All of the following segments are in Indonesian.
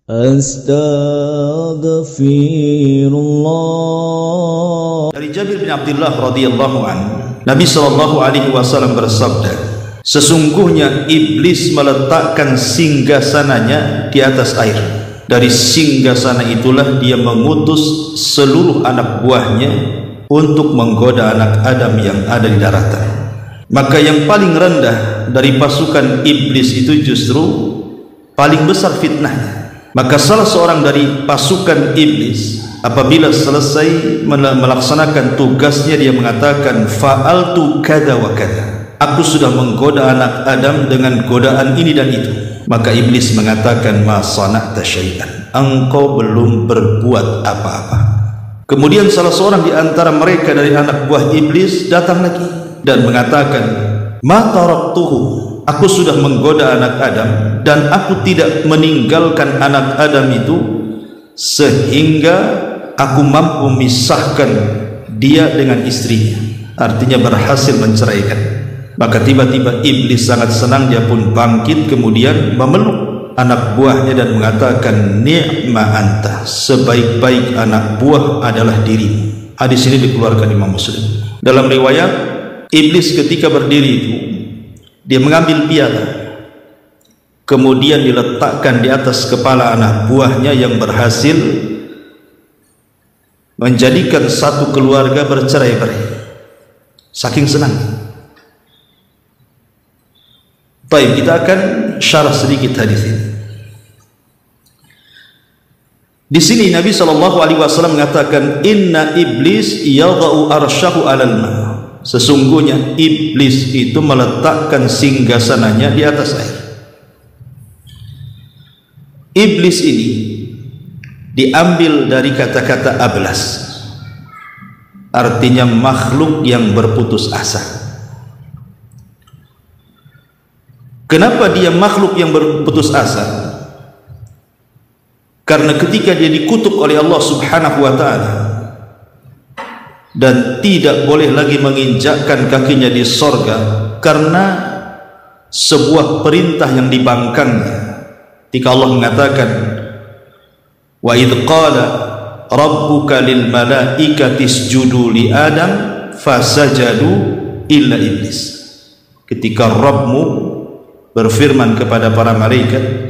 Astaghfirullah. Dari Jabir bin Abdullah radhiyallahu anhu, Nabi sallallahu alaihi wasallam bersabda, sesungguhnya iblis meletakkan singgasananya di atas air. Dari singgasana itulah dia mengutus seluruh anak buahnya untuk menggoda anak Adam yang ada di daratan. Maka yang paling rendah dari pasukan iblis itu justru paling besar fitnahnya. Maka salah seorang dari pasukan iblis apabila selesai melaksanakan tugasnya, dia mengatakan, fa'altu kada wa kada, aku sudah menggoda anak Adam dengan godaan ini dan itu. Maka iblis mengatakan, ma sana'ta syai'an, engkau belum berbuat apa-apa. Kemudian salah seorang di antara mereka dari anak buah iblis datang lagi dan mengatakan, ma taraktuhu, aku sudah menggoda anak Adam dan aku tidak meninggalkan anak Adam itu sehingga aku mampu memisahkan dia dengan istrinya, artinya berhasil menceraikan. Maka tiba-tiba iblis sangat senang, dia pun bangkit kemudian memeluk anak buahnya dan mengatakan, ni'ma anta, sebaik-baik anak buah adalah dirimu. Hadis ini dikeluarkan Imam Muslim. Dalam riwayat, iblis ketika berdiri itu dia mengambil piala, kemudian diletakkan di atas kepala anak buahnya yang berhasil menjadikan satu keluarga bercerai-berai. Saking senang. Baik, kita akan syarah sedikit hadis ini. Di sini Nabi SAW mengatakan, inna iblis yadha'u arsyahu alal ma', sesungguhnya iblis itu meletakkan singgasananya di atas air. Iblis ini diambil dari kata-kata ablas, artinya makhluk yang berputus asa. Kenapa dia makhluk yang berputus asa? Karena ketika dia dikutuk oleh Allah Subhanahu wa ta'ala dan tidak boleh lagi menginjakkan kakinya di sorga karena sebuah perintah yang dibangkangnya, ketika Allah mengatakan, wa idh qala rabbuka lil malaikati isjudu li Adam fasajadu illa iblis, ketika Rabbmu berfirman kepada para malaikat,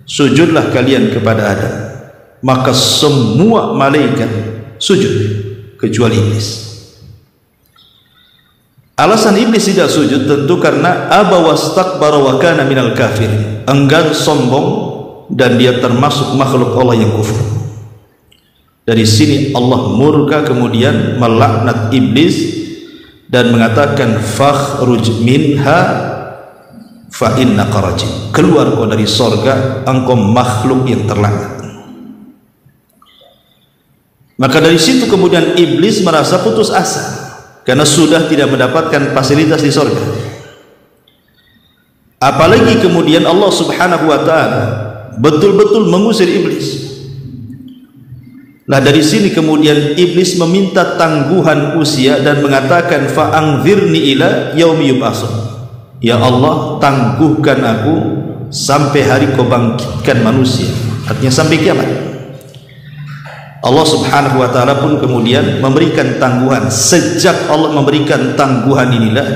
sujudlah kalian kepada Adam, maka semua malaikat sujud kecuali iblis. Alasan iblis tidak sujud tentu karena aba wastakbara wa kana minal kafirin, enggan, sombong, dan dia termasuk makhluk Allah yang kufur. Dari sini Allah murka kemudian melaknat iblis dan mengatakan, fakhruj minha fa innaka rajim, keluar kau dari sorga, engkau makhluk yang terlaknat. Maka dari situ kemudian iblis merasa putus asa karena sudah tidak mendapatkan fasilitas di sorga. Apalagi kemudian Allah Subhanahu wa ta'ala betul-betul mengusir iblis. Nah, dari sini kemudian iblis meminta tangguhan usia dan mengatakan, fa'angzirni ila yaumi yub'atsun, ya Allah, tangguhkan aku sampai hari kau bangkitkan manusia, artinya sampai kiamat. Allah Subhanahu wa ta'ala pun kemudian memberikan tangguhan. Sejak Allah memberikan tangguhan inilah,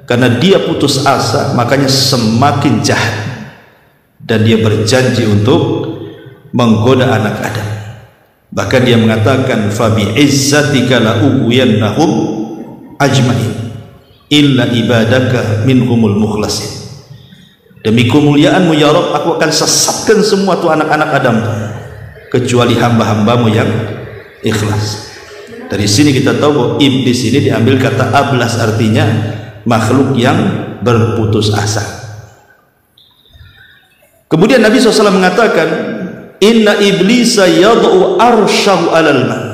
karena dia putus asa, makanya semakin jahat dan dia berjanji untuk menggoda anak Adam. Bahkan dia mengatakan, fabi izzatika la ughwiyannahum ajmain illa ibadaka minhumul mukhlasin, demi kemuliaanmu ya Rabb, aku akan sesatkan semua tuh anak-anak Adam kecuali hamba-hambamu yang ikhlas. Dari sini kita tahu bahwa iblis ini diambil kata ablas, artinya makhluk yang berputus asa. Kemudian Nabi SAW mengatakan, inna iblisa yad'u arsyahu alal ma',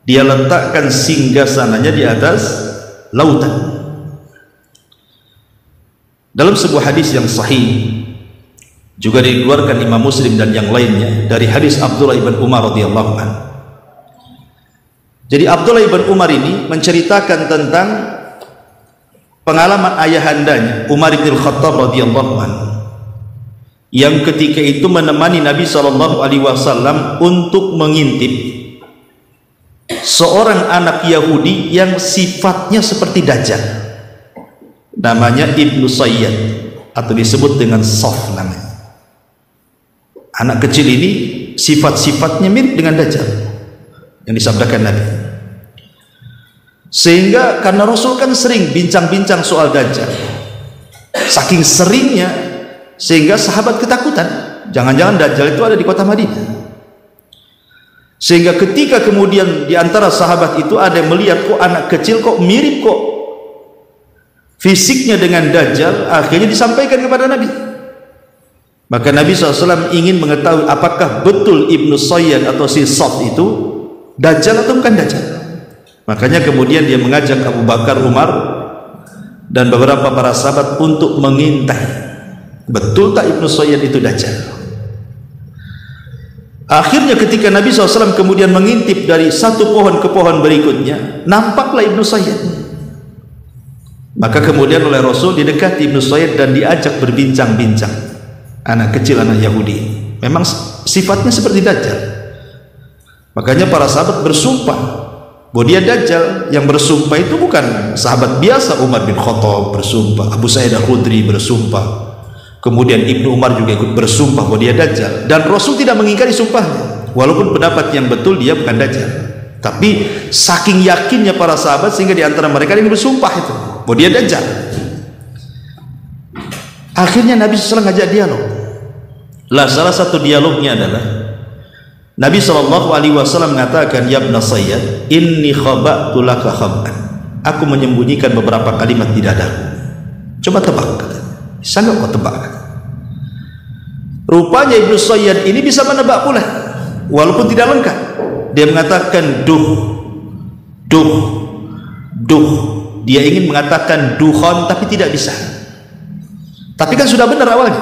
dia letakkan singgasananya di atas lautan. Dalam sebuah hadis yang sahih juga dikeluarkan Imam Muslim dan yang lainnya dari hadis Abdullah ibn Umar radhiyallahu anhu. Jadi Abdullah ibn Umar ini menceritakan tentang pengalaman ayahandanya Umar bin Khattab radhiyallahu anhu. yang ketika itu menemani Nabi SAW untuk mengintip seorang anak Yahudi yang sifatnya seperti Dajjal, namanya Ibnu Sayyad atau disebut dengan Sof namanya. Anak kecil ini sifat-sifatnya mirip dengan Dajjal yang disabdakan Nabi. Sehingga karena Rasul kan sering bincang-bincang soal Dajjal, saking seringnya sehingga sahabat ketakutan, jangan-jangan Dajjal itu ada di kota Madinah. Sehingga ketika kemudian di antara sahabat itu ada yang melihat kok anak kecil kok mirip kok fisiknya dengan Dajjal, akhirnya disampaikan kepada Nabi. Maka Nabi SAW ingin mengetahui apakah betul Ibnu Sayyad atau si Sof itu Dajjal atau bukan Dajjal. Makanya kemudian dia mengajak Abu Bakar, Umar dan beberapa para sahabat untuk mengintai betul tak Ibnu Sayyad itu Dajjal. Akhirnya ketika Nabi SAW kemudian mengintip dari satu pohon ke pohon berikutnya, nampaklah Ibnu Sayyad. Maka kemudian oleh Rasul didekati Ibnu Sayyad dan diajak berbincang-bincang. Anak kecil, anak Yahudi, memang sifatnya seperti Dajjal. Makanya para sahabat bersumpah bahwa dia Dajjal. Yang bersumpah itu bukan sahabat biasa. Umar bin Khattab bersumpah, Abu Sa'id Al-Khudri bersumpah, kemudian Ibnu Umar juga ikut bersumpah bahwa dia Dajjal, dan Rasul tidak mengingkari sumpahnya walaupun pendapat yang betul dia bukan Dajjal. Tapi saking yakinnya para sahabat sehingga di antara mereka yang bersumpah itu bahwa dia Dajjal. Akhirnya Nabi SAW ngajak dialog. Salah satu dialognya adalah Nabi SAW mengatakan, ya Ibnu Sayyad, inni khaba'tu laka khab'an, aku menyembunyikan beberapa kalimat di dadaku, coba tebak. Bisa nggak kau tebak? Rupanya Ibnu Sayyad ini bisa menebak pula walaupun tidak lengkap. Dia mengatakan duh, duh, duh. Dia ingin mengatakan dukhon tapi tidak bisa. Tapi kan sudah benar awalnya,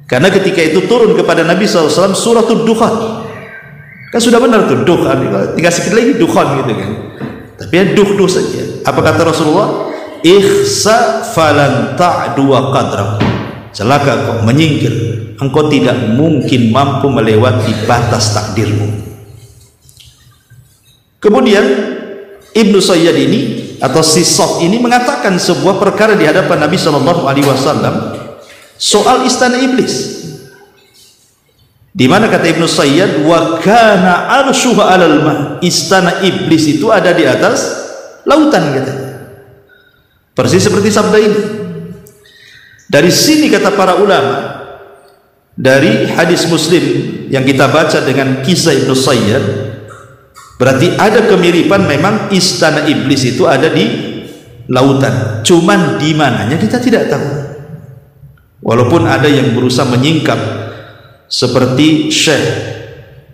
karena ketika itu turun kepada Nabi SAW suratul Dukhan, kan sudah benar tuh duh, tinggal sedikit lagi dukhon gitu kan. Tapi ya duh saja. Apa kata Rasulullah? Ikhsa falan ta'du wa qadrak, celaka kau menyingkir, engkau tidak mungkin mampu melewati batas takdirmu. Kemudian Ibnu Sayyad ini atau si Sof ini mengatakan sebuah perkara di hadapan Nabi SAW soal istana iblis, di mana kata Ibnu Sayyad, wa kana arshuhu 'alal ma, istana iblis itu ada di atas lautan katanya. Persis seperti sabda ini. Dari sini kata para ulama, dari hadis Muslim yang kita baca dengan kisah Ibnu Sayyad, berarti ada kemiripan, memang istana iblis itu ada di lautan. Cuman di mananya kita tidak tahu. Walaupun ada yang berusaha menyingkap seperti Syekh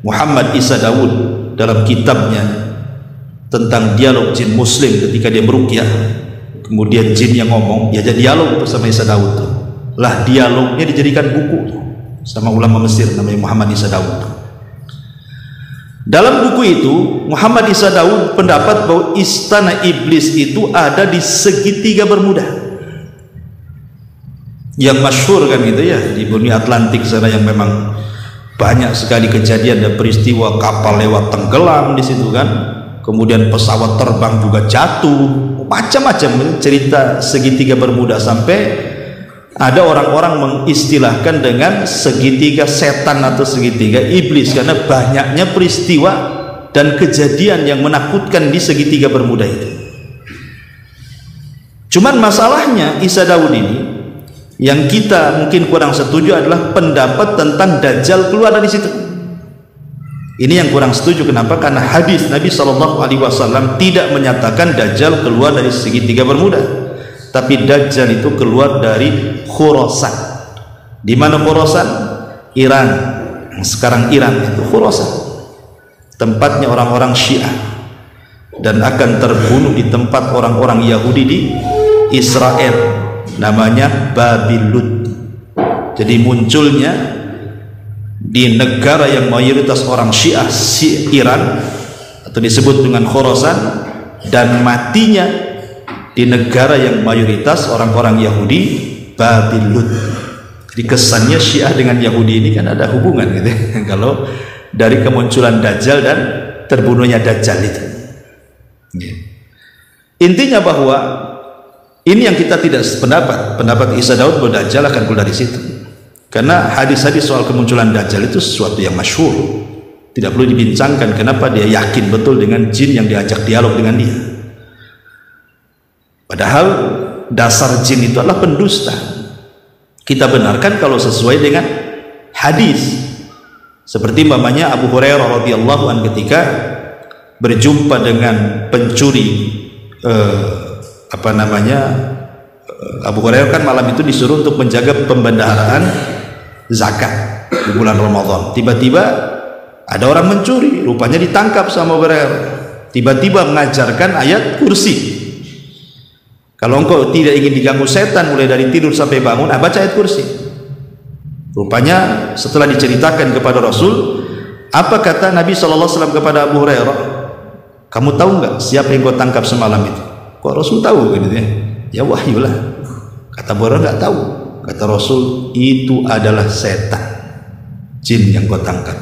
Muhammad Isa Daud dalam kitabnya tentang dialog jin muslim ketika dia meruqyah, kemudian jin yang ngomong, ya jadi dialog bersama Isa Daud tuh. Lah dialognya dijadikan buku sama ulama Mesir namanya Muhammad Isa Daud. Dalam buku itu Muhammad Isa Daud pendapat bahwa istana iblis itu ada di segitiga Bermuda, yang masyhur kan gitu ya, di bumi Atlantik sana, yang memang banyak sekali kejadian dan peristiwa kapal lewat tenggelam di situ kan, kemudian pesawat terbang juga jatuh, macam-macam cerita segitiga Bermuda, sampai ada orang-orang mengistilahkan dengan segitiga setan atau segitiga iblis karena banyaknya peristiwa dan kejadian yang menakutkan di segitiga Bermuda itu. Cuman masalahnya Isa Daud ini yang kita mungkin kurang setuju adalah pendapat tentang Dajjal keluar dari situ. Ini yang kurang setuju. Kenapa? Karena hadis Nabi SAW tidak menyatakan Dajjal keluar dari segitiga Bermuda, tapi Dajjal itu keluar dari Khurasan. Di mana Khurasan? Iran. Sekarang Iran itu Khurasan, tempatnya orang-orang Syiah, dan akan terbunuh di tempat orang-orang Yahudi di Israel, namanya Babilud. Jadi munculnya di negara yang mayoritas orang Syiah, Iran, atau disebut dengan Khurasan, dan matinya di negara yang mayoritas orang-orang Yahudi, Babilud. Jadi kesannya Syiah dengan Yahudi ini kan ada hubungan gitu kalau dari kemunculan Dajjal dan terbunuhnya Dajjal itu. Intinya bahwa ini yang kita tidak sependapat. Pendapat Isa Daud bahwa Dajjal akan keluar dari situ. Karena hadis-hadis soal kemunculan Dajjal itu sesuatu yang masyhur. Tidak perlu dibincangkan kenapa dia yakin betul dengan jin yang diajak dialog dengan dia. Padahal dasar jin itu adalah pendusta. Kita benarkan kalau sesuai dengan hadis. Seperti mamanya Abu Hurairah radhiyallahu anhu ketika berjumpa dengan pencuri Abu Hurairah kan malam itu disuruh untuk menjaga pembendaharaan zakat di bulan Ramadan. Tiba-tiba ada orang mencuri, rupanya ditangkap sama Abu Hurairah. Tiba-tiba mengajarkan ayat kursi. Kalau engkau tidak ingin diganggu setan mulai dari tidur sampai bangun, baca ayat kursi. Rupanya setelah diceritakan kepada Rasul, apa kata Nabi SAW kepada Abu Hurairah? Kamu tahu nggak siapa yang kau tangkap semalam itu? Kok Rasul tahu gitu ya? Ya wahyu lah. Kata Abu Hurairah nggak tahu. Kata Rasul, itu adalah setan, jin yang kau tangkap.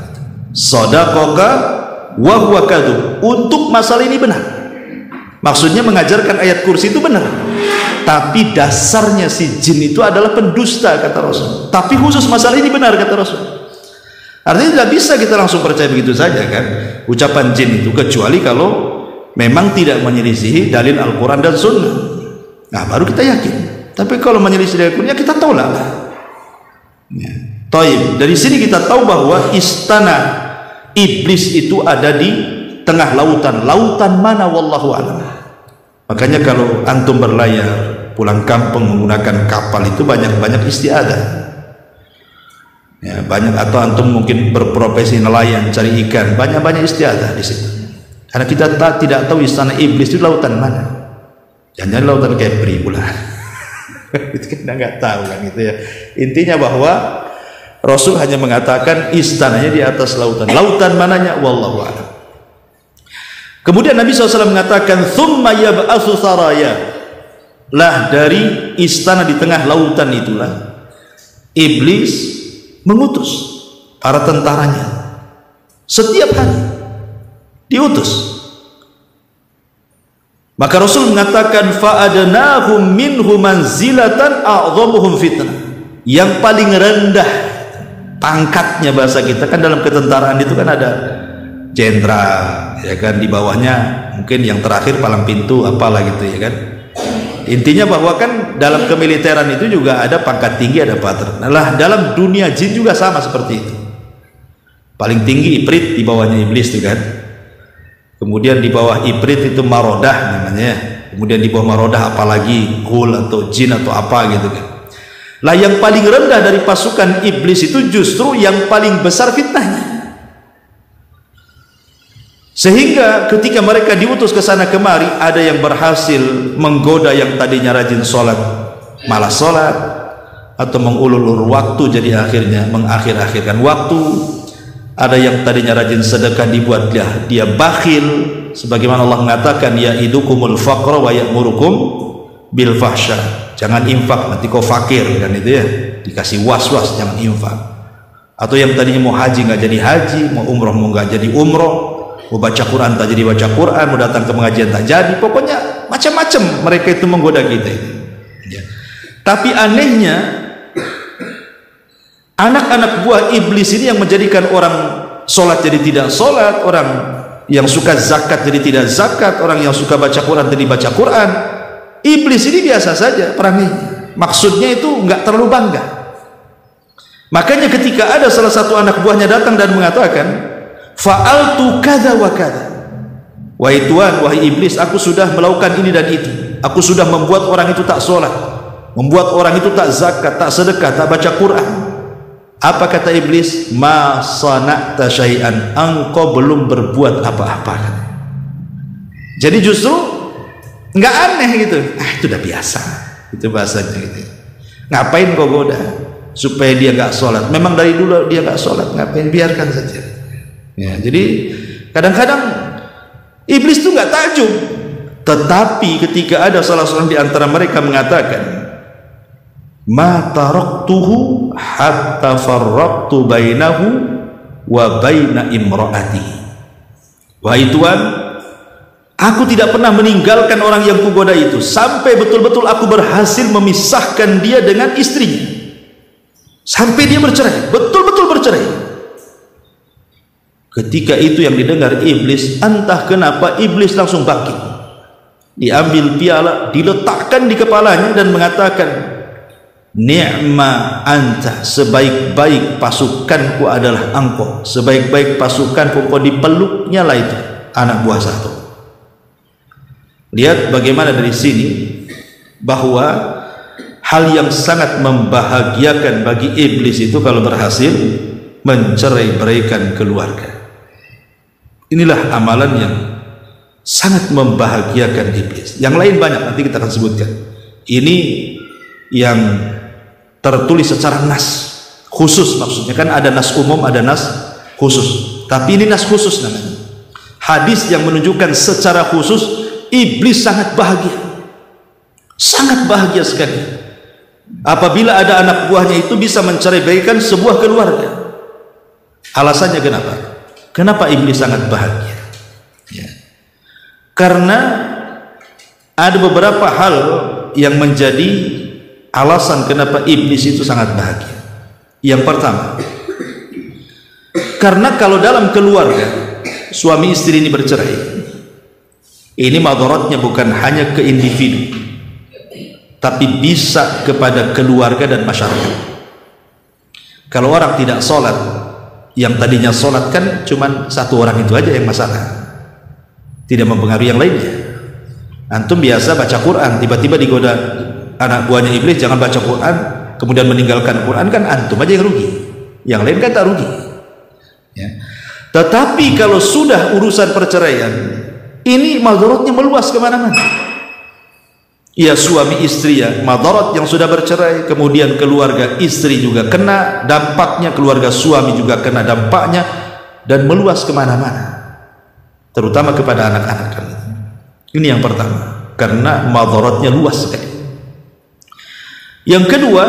Shadaqaka wa huwa kadzub. Untuk masalah ini benar. Maksudnya mengajarkan ayat kursi itu benar. Tapi dasarnya si jin itu adalah pendusta, kata Rasul. Tapi khusus masalah ini benar, kata Rasul. Artinya tidak bisa kita langsung percaya begitu saja kan ucapan jin itu, kecuali kalau memang tidak menyelisihi dalil Al-Quran dan Sunnah. Nah baru kita yakin. Tapi kalau menyelisih dalil Al-Quran, ya kita tolak lah. Ya. Taib. Dari sini kita tahu bahwa istana iblis itu ada di tengah lautan. Lautan mana? Wallahu a'lam. Makanya kalau antum berlayar pulang kampung menggunakan kapal itu banyak-banyak istiadah. Ya, banyak, atau antum mungkin berprofesi nelayan cari ikan, banyak-banyak istiadah di situ. Karena kita tidak tahu istana iblis itu lautan mana. Jangan lautan Kepri pula. Itu kita nggak tahu kan gitu ya. Intinya bahwa Rasul hanya mengatakan istananya di atas lautan. Lautan mananya? Wallahu a'lam. Kemudian Nabi SAW mengatakan thumma yab'atsu saraya. Lah dari istana di tengah lautan itulah iblis mengutus para tentaranya setiap hari, diutus. Maka Rasul mengatakan fa'adnahum minhu manzilatan a'dhamuhum fitnah. Yang paling rendah pangkatnya, bahasa kita kan dalam ketentaraan itu kan ada jenderal ya kan, di bawahnya mungkin yang terakhir palang pintu apalah gitu ya kan. Intinya bahwa kan dalam kemiliteran itu juga ada pangkat tinggi, ada patron. Nah, dalam dunia jin juga sama seperti itu. Paling tinggi Ifrit, di bawahnya iblis itu kan. Kemudian di bawah Ifrit itu Marodah namanya. Kemudian di bawah Marodah apalagi Ghul atau jin atau apa gitu kan. Lah yang paling rendah dari pasukan iblis itu justru yang paling besar fitnahnya. Sehingga ketika mereka diutus ke sana kemari, ada yang berhasil menggoda yang tadinya rajin sholat malah sholat, atau mengulur-ulur waktu jadi akhirnya mengakhir-akhirkan waktu. Ada yang tadinya rajin sedekah dibuat dia bakhil, sebagaimana Allah mengatakan ya idukumul faqra wa ya'murukum bil fahsya. Jangan infak nanti kau fakir kan itu ya, dikasih was-was jangan infak. Atau yang tadinya mau haji nggak jadi haji, mau umroh mau nggak jadi umroh, mau baca Quran tak jadi baca Quran, mau datang ke pengajian tak jadi, pokoknya macam-macam mereka itu menggoda kita itu. Ya. Tapi anehnya anak-anak buah iblis ini yang menjadikan orang sholat jadi tidak sholat, orang yang suka zakat jadi tidak zakat, orang yang suka baca Quran jadi baca Quran. Iblis ini biasa saja peranginya, maksudnya itu nggak terlalu bangga. Makanya ketika ada salah satu anak buahnya datang dan mengatakan fa'altu kadza wa kadza, wahai Tuhan, wahai iblis, aku sudah melakukan ini dan itu, aku sudah membuat orang itu tak sholat, membuat orang itu tak zakat, tak sedekah, tak baca Quran. Apa kata iblis? Ma sana'ta syai'an, engkau belum berbuat apa-apa. Jadi justru nggak aneh gitu, itu udah biasa, itu bahasanya gitu. Ngapain kau goda supaya dia nggak sholat? Memang dari dulu dia nggak sholat, ngapain, biarkan saja. Ya, jadi kadang-kadang iblis itu nggak takjub, tetapi ketika ada salah seorang di antara mereka mengatakan ma taraktuhu hatta farraqtu bainahu wa baina imra'atihi. Wahai Tuhan, aku tidak pernah meninggalkan orang yang kugoda itu sampai betul-betul aku berhasil memisahkan dia dengan istrinya, sampai dia bercerai, betul-betul bercerai. Ketika itu yang didengar iblis, entah kenapa iblis langsung bangkit, diambil piala, diletakkan di kepalanya dan mengatakan, ni'ma anta, sebaik-baik pasukanku adalah engkau, sebaik-baik pasukanku engkau. Dipeluknya lah itu anak buah satu. Lihat bagaimana dari sini bahwa hal yang sangat membahagiakan bagi iblis itu kalau berhasil mencerai-beraikan keluarga. Inilah amalan yang sangat membahagiakan iblis. Yang lain banyak, nanti kita akan sebutkan. Ini yang tertulis secara nas khusus, maksudnya kan ada nas umum, ada nas khusus, tapi ini nas khusus namanya. Hadis yang menunjukkan secara khusus iblis sangat bahagia sekali apabila ada anak buahnya itu bisa mencerai-beraikan sebuah keluarga. Alasannya kenapa iblis sangat bahagia? Ya. Karena ada beberapa hal yang menjadi alasan kenapa iblis itu sangat bahagia. Yang pertama, karena kalau dalam keluarga suami istri ini bercerai, ini madaratnya bukan hanya ke individu, tapi bisa kepada keluarga dan masyarakat. Kalau orang tidak sholat, yang tadinya sholat kan cuma satu orang itu aja yang masalah, tidak mempengaruhi yang lainnya. Antum biasa baca Quran, tiba-tiba digoda anak buahnya iblis jangan baca Quran, kemudian meninggalkan Quran, kan antum aja yang rugi, yang lain kan tak rugi ya. Tetapi kalau sudah urusan perceraian, ini madaratnya meluas kemana-mana. Ya, suami istri ya madarat yang sudah bercerai, kemudian keluarga istri juga kena dampaknya, keluarga suami juga kena dampaknya, dan meluas kemana-mana, terutama kepada anak-anak. Ini yang pertama, karena madaratnya luas sekali. Yang kedua,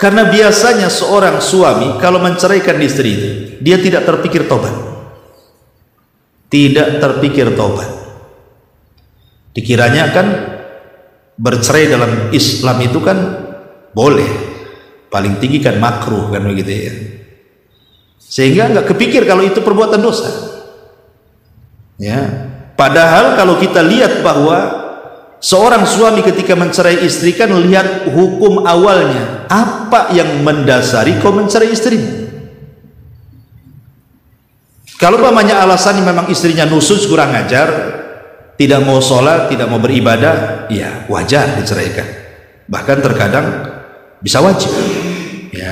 karena biasanya seorang suami kalau menceraikan istri itu, dia tidak terpikir tobat. Tidak terpikir tobat. Dikiranya kan bercerai dalam Islam itu kan boleh, paling tinggi kan makruh kan begitu ya. Sehingga nggak kepikir kalau itu perbuatan dosa. Ya, padahal kalau kita lihat bahwa seorang suami ketika mencerai istri kan lihat hukum awalnya, apa yang mendasari kau mencerai istrimu. Kalau pamannya alasannya memang istrinya nusus, kurang ajar, tidak mau sholat, tidak mau beribadah, ya wajar diceraikan, bahkan terkadang bisa wajib ya.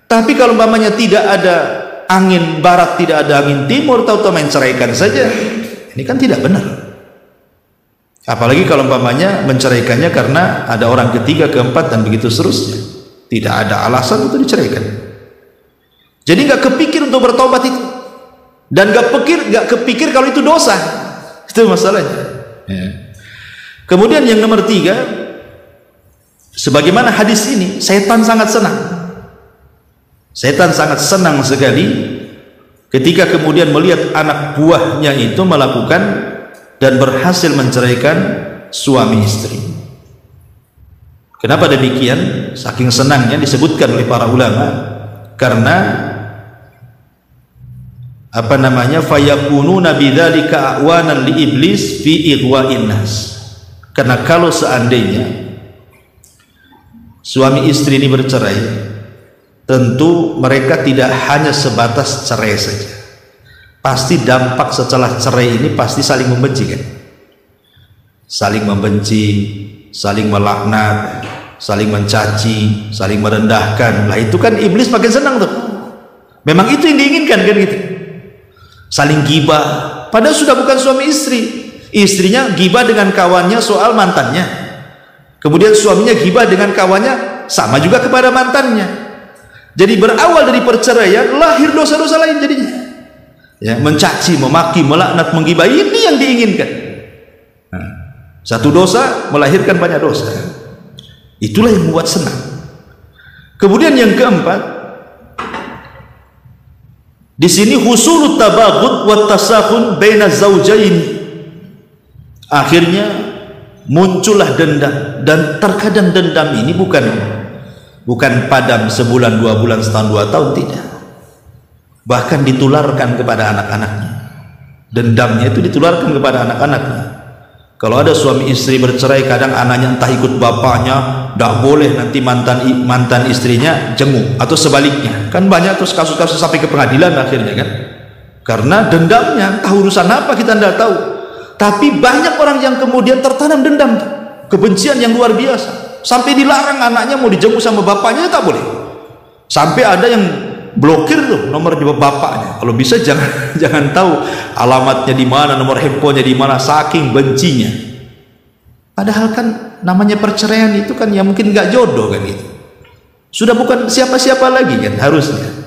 Tapi kalau pamannya tidak ada angin barat, tidak ada angin timur, tahu-tahu menceraikan saja, ini kan tidak benar. Apalagi kalau umpamanya menceraikannya karena ada orang ketiga, keempat, dan begitu seterusnya, tidak ada alasan untuk diceraikan. Jadi nggak kepikir untuk bertobat itu, dan nggak kepikir kalau itu dosa. Itu masalahnya ya. Kemudian yang nomor tiga, sebagaimana hadis ini, setan sangat senang. Setan sangat senang sekali ketika kemudian melihat anak buahnya itu melakukan dan berhasil menceraikan suami istri. Kenapa demikian? Saking senangnya disebutkan oleh para ulama, karena fayakununa bidzalika a'wanan li iblis fi ighwa'in nas. Karena kalau seandainya suami istri ini bercerai, tentu mereka tidak hanya sebatas cerai saja, pasti dampak setelah cerai ini pasti saling membenci kan? Saling membenci, saling melaknat, saling mencaci, saling merendahkan. Lah itu kan iblis makin senang tuh. Memang itu yang diinginkan kan gitu. Saling gibah, padahal sudah bukan suami istri. Istrinya gibah dengan kawannya soal mantannya, kemudian suaminya gibah dengan kawannya sama juga kepada mantannya. Jadi berawal dari perceraian lahir dosa-dosa lain jadinya ya, mencaci, memaki, melaknat, menggibah. Ini yang diinginkan. Nah, satu dosa melahirkan banyak dosa. Itulah yang membuat senang. Kemudian yang keempat, di sini husulut tabaghud wa tasakhun baina zaujain. Akhirnya muncullah dendam, dan terkadang dendam ini bukan padam sebulan, 2 bulan, setahun, 2 tahun, tidak. Bahkan ditularkan kepada anak-anaknya. Dendamnya itu ditularkan kepada anak-anaknya. Kalau ada suami istri bercerai, kadang anaknya entah ikut bapaknya, tidak boleh nanti mantan istrinya jenguk, atau sebaliknya. Kan banyak terus kasus-kasus sampai ke pengadilan akhirnya kan. Karena dendamnya, entah urusan apa kita tidak tahu. Tapi banyak orang yang kemudian tertanam dendam, kebencian yang luar biasa, sampai dilarang anaknya mau dijenguk sama bapaknya, tak boleh. Sampai ada yang blokir tuh nomor bapaknya, kalau bisa jangan tahu alamatnya di mana, nomor handphonenya di mana, saking bencinya. Padahal kan namanya perceraian itu kan ya mungkin nggak jodoh kan gitu, sudah bukan siapa-siapa lagi kan harusnya.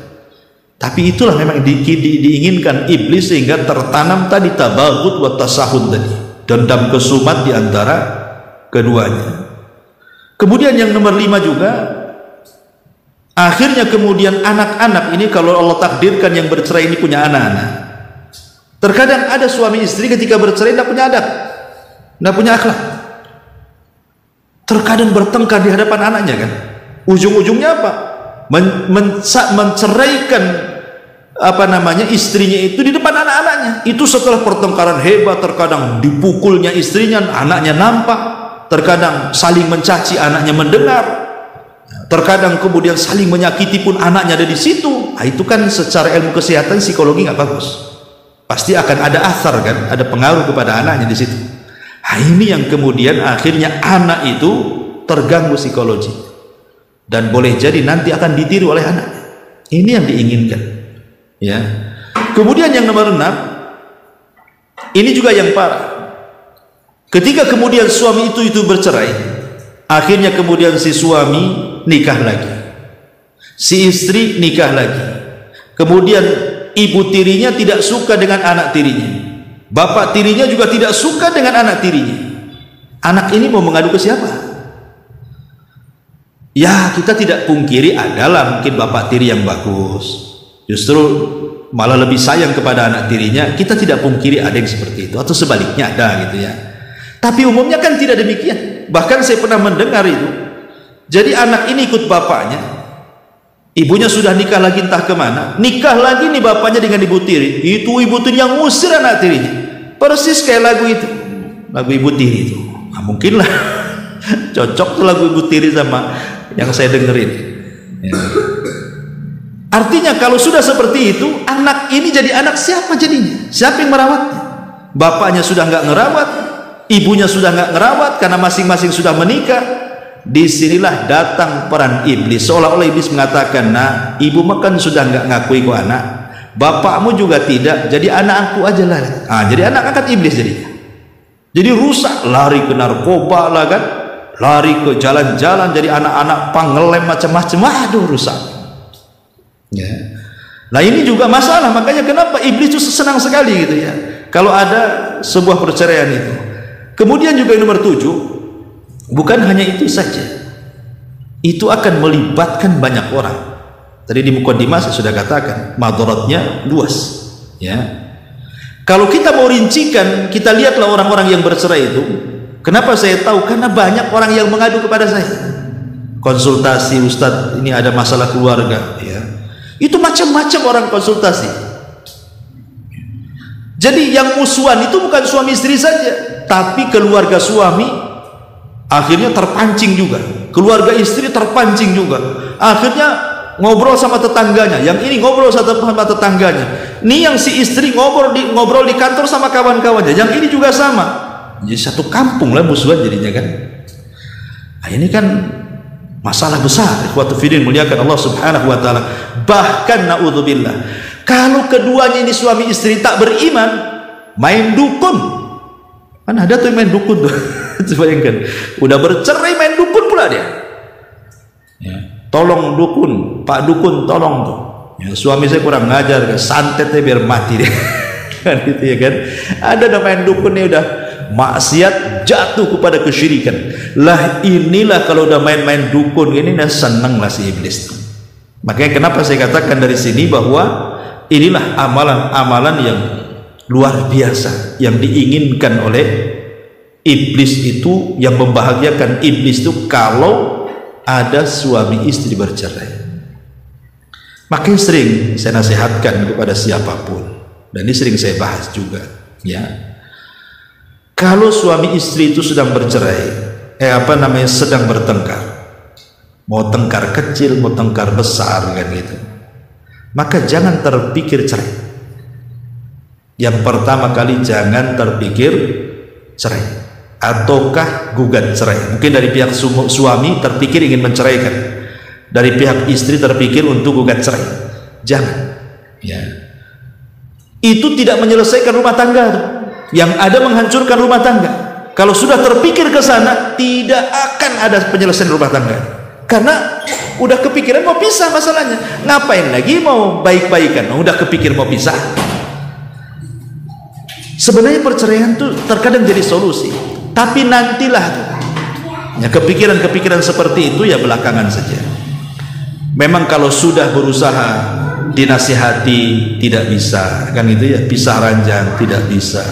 Tapi itulah memang diinginkan iblis, sehingga tertanam tadi tabaghud wa tasahud tadi, dendam kesumat di antara keduanya. Kemudian yang nomor 5 juga, akhirnya kemudian anak-anak ini, kalau Allah takdirkan yang bercerai ini punya anak-anak, terkadang ada suami istri ketika bercerai tidak punya adab, tidak punya akhlak, terkadang bertengkar di hadapan anaknya kan. Ujung-ujungnya apa? Menceraikan istrinya itu di depan anak-anaknya. Itu setelah pertengkaran hebat, terkadang dipukulnya istrinya, anaknya nampak, terkadang saling mencaci, anaknya mendengar, terkadang kemudian saling menyakiti pun anaknya ada di situ. Nah, itu kan secara ilmu kesehatan psikologi nggak bagus, pasti akan ada asar kan, ada pengaruh kepada anaknya di situ. Nah, ini yang kemudian akhirnya anak itu terganggu psikologi, dan boleh jadi nanti akan ditiru oleh anaknya. Ini yang diinginkan ya. Kemudian yang nomor 6, ini juga yang parah. Ketika kemudian suami itu bercerai, akhirnya kemudian si suami nikah lagi, si istri nikah lagi, kemudian ibu tirinya tidak suka dengan anak tirinya, bapak tirinya juga tidak suka dengan anak tirinya. Anak ini mau mengadu ke siapa? Ya, kita tidak pungkiri adalah mungkin bapak tiri yang bagus, justru malah lebih sayang kepada anak tirinya. Kita tidak pungkiri ada yang seperti itu, atau sebaliknya ada gitu ya. Tapi umumnya kan tidak demikian. Bahkan saya pernah mendengar itu, jadi anak ini ikut bapaknya, ibunya sudah nikah lagi entah kemana, nikah lagi nih bapaknya dengan ibu tiri. Itu ibu tiri yang ngusir anak tirinya, persis kayak lagu itu, lagu ibu tiri itu. Nah, mungkin lah cocok tuh lagu ibu tiri sama yang saya dengerin ya. Artinya kalau sudah seperti itu, anak ini jadi anak siapa jadinya? Siapa yang merawatnya? Bapaknya sudah nggak ngerawat, ibunya sudah nggak ngerawat karena masing-masing sudah menikah. Disinilah datang peran iblis, seolah-olah iblis mengatakan, nah ibu makan sudah nggak ngakui kau anak, bapakmu juga tidak, jadi anak aku aja lah. Nah, jadi anak angkat iblis jadinya. Jadi rusak, lari ke narkoba lah kan, lari ke jalan-jalan, jadi anak-anak pangelem macam-macam. Aduh, rusak ya. Nah ini juga masalah, makanya kenapa iblis itu senang sekali gitu ya kalau ada sebuah perceraian itu. Kemudian juga yang nomor 7, bukan hanya itu saja, itu akan melibatkan banyak orang. Tadi di mukadimah saya sudah katakan madaratnya luas ya. Kalau kita mau rincikan, kita lihatlah orang-orang yang bercerai itu. Kenapa saya tahu? Karena banyak orang yang mengadu kepada saya, konsultasi, Ustadz ini ada masalah keluarga ya. Itu macam-macam orang konsultasi. Jadi yang musuhan itu bukan suami istri saja, tapi keluarga suami akhirnya terpancing juga, keluarga istri terpancing juga. Akhirnya ngobrol sama tetangganya, yang ini ngobrol sama tetangganya, nih yang si istri ngobrol di kantor sama kawan-kawannya, yang ini juga sama. Jadi satu kampung lah musuhan jadinya kan. Nah, ini kan masalah besar. Ikhwatu fiddin, muliakan Allah Subhanahu wa taala. Bahkan naudzubillah, kalau keduanya ini suami istri tak beriman, main dukun. Kan ada tuh yang main dukun tuh. Bayangkan, udah bercerai main dukun pula dia. Ya, tolong dukun, Pak dukun tolong tuh. Ya, suami saya kurang ngajar, santetnya biar mati deh. Kan gitu ya kan. Ada main dukun nih udah maksiat jatuh kepada kesyirikan. Lah inilah kalau udah main-main dukun ini, nah seneng lah si iblis. Makanya kenapa saya katakan dari sini bahwa inilah amalan-amalan yang luar biasa yang diinginkan oleh iblis itu, yang membahagiakan iblis itu kalau ada suami istri bercerai. Makanya sering saya nasihatkan kepada siapapun, dan ini sering saya bahas juga, ya. Kalau suami istri itu sedang bercerai, sedang bertengkar, mau tengkar kecil, mau tengkar besar kan gitu, maka jangan terpikir cerai. Yang pertama kali jangan terpikir cerai, ataukah gugat cerai. Mungkin dari pihak suami terpikir ingin menceraikan, dari pihak istri terpikir untuk gugat cerai. Jangan, ya. Itu tidak menyelesaikan rumah tangga, yang ada menghancurkan rumah tangga. Kalau sudah terpikir ke sana, tidak akan ada penyelesaian rumah tangga, karena udah kepikiran mau pisah masalahnya. Ngapain lagi mau baik-baikan? Udah kepikir mau pisah. Sebenarnya perceraian tuh terkadang jadi solusi, tapi nantilah tuh, ya, kepikiran-kepikiran seperti itu ya belakangan saja. Memang kalau sudah berusaha dinasihati tidak bisa, kan gitu ya, pisah ranjang tidak bisa.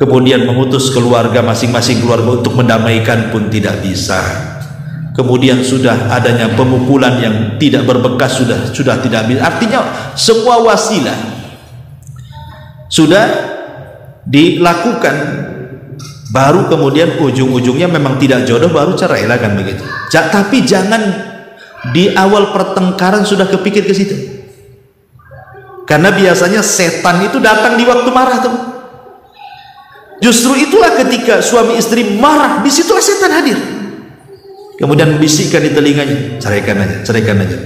Kemudian memutus keluarga, masing-masing keluarga untuk mendamaikan pun tidak bisa. Kemudian sudah adanya pemukulan yang tidak berbekas, sudah tidak bisa. Artinya semua wasilah sudah dilakukan, baru kemudian ujung-ujungnya memang tidak jodoh, baru cerai lah kan begitu. Tapi jangan di awal pertengkaran sudah kepikir ke situ, karena biasanya setan itu datang di waktu marah tuh. Justru itulah ketika suami istri marah, disitulah setan hadir, kemudian membisikkan di telinganya, ceraikan aja.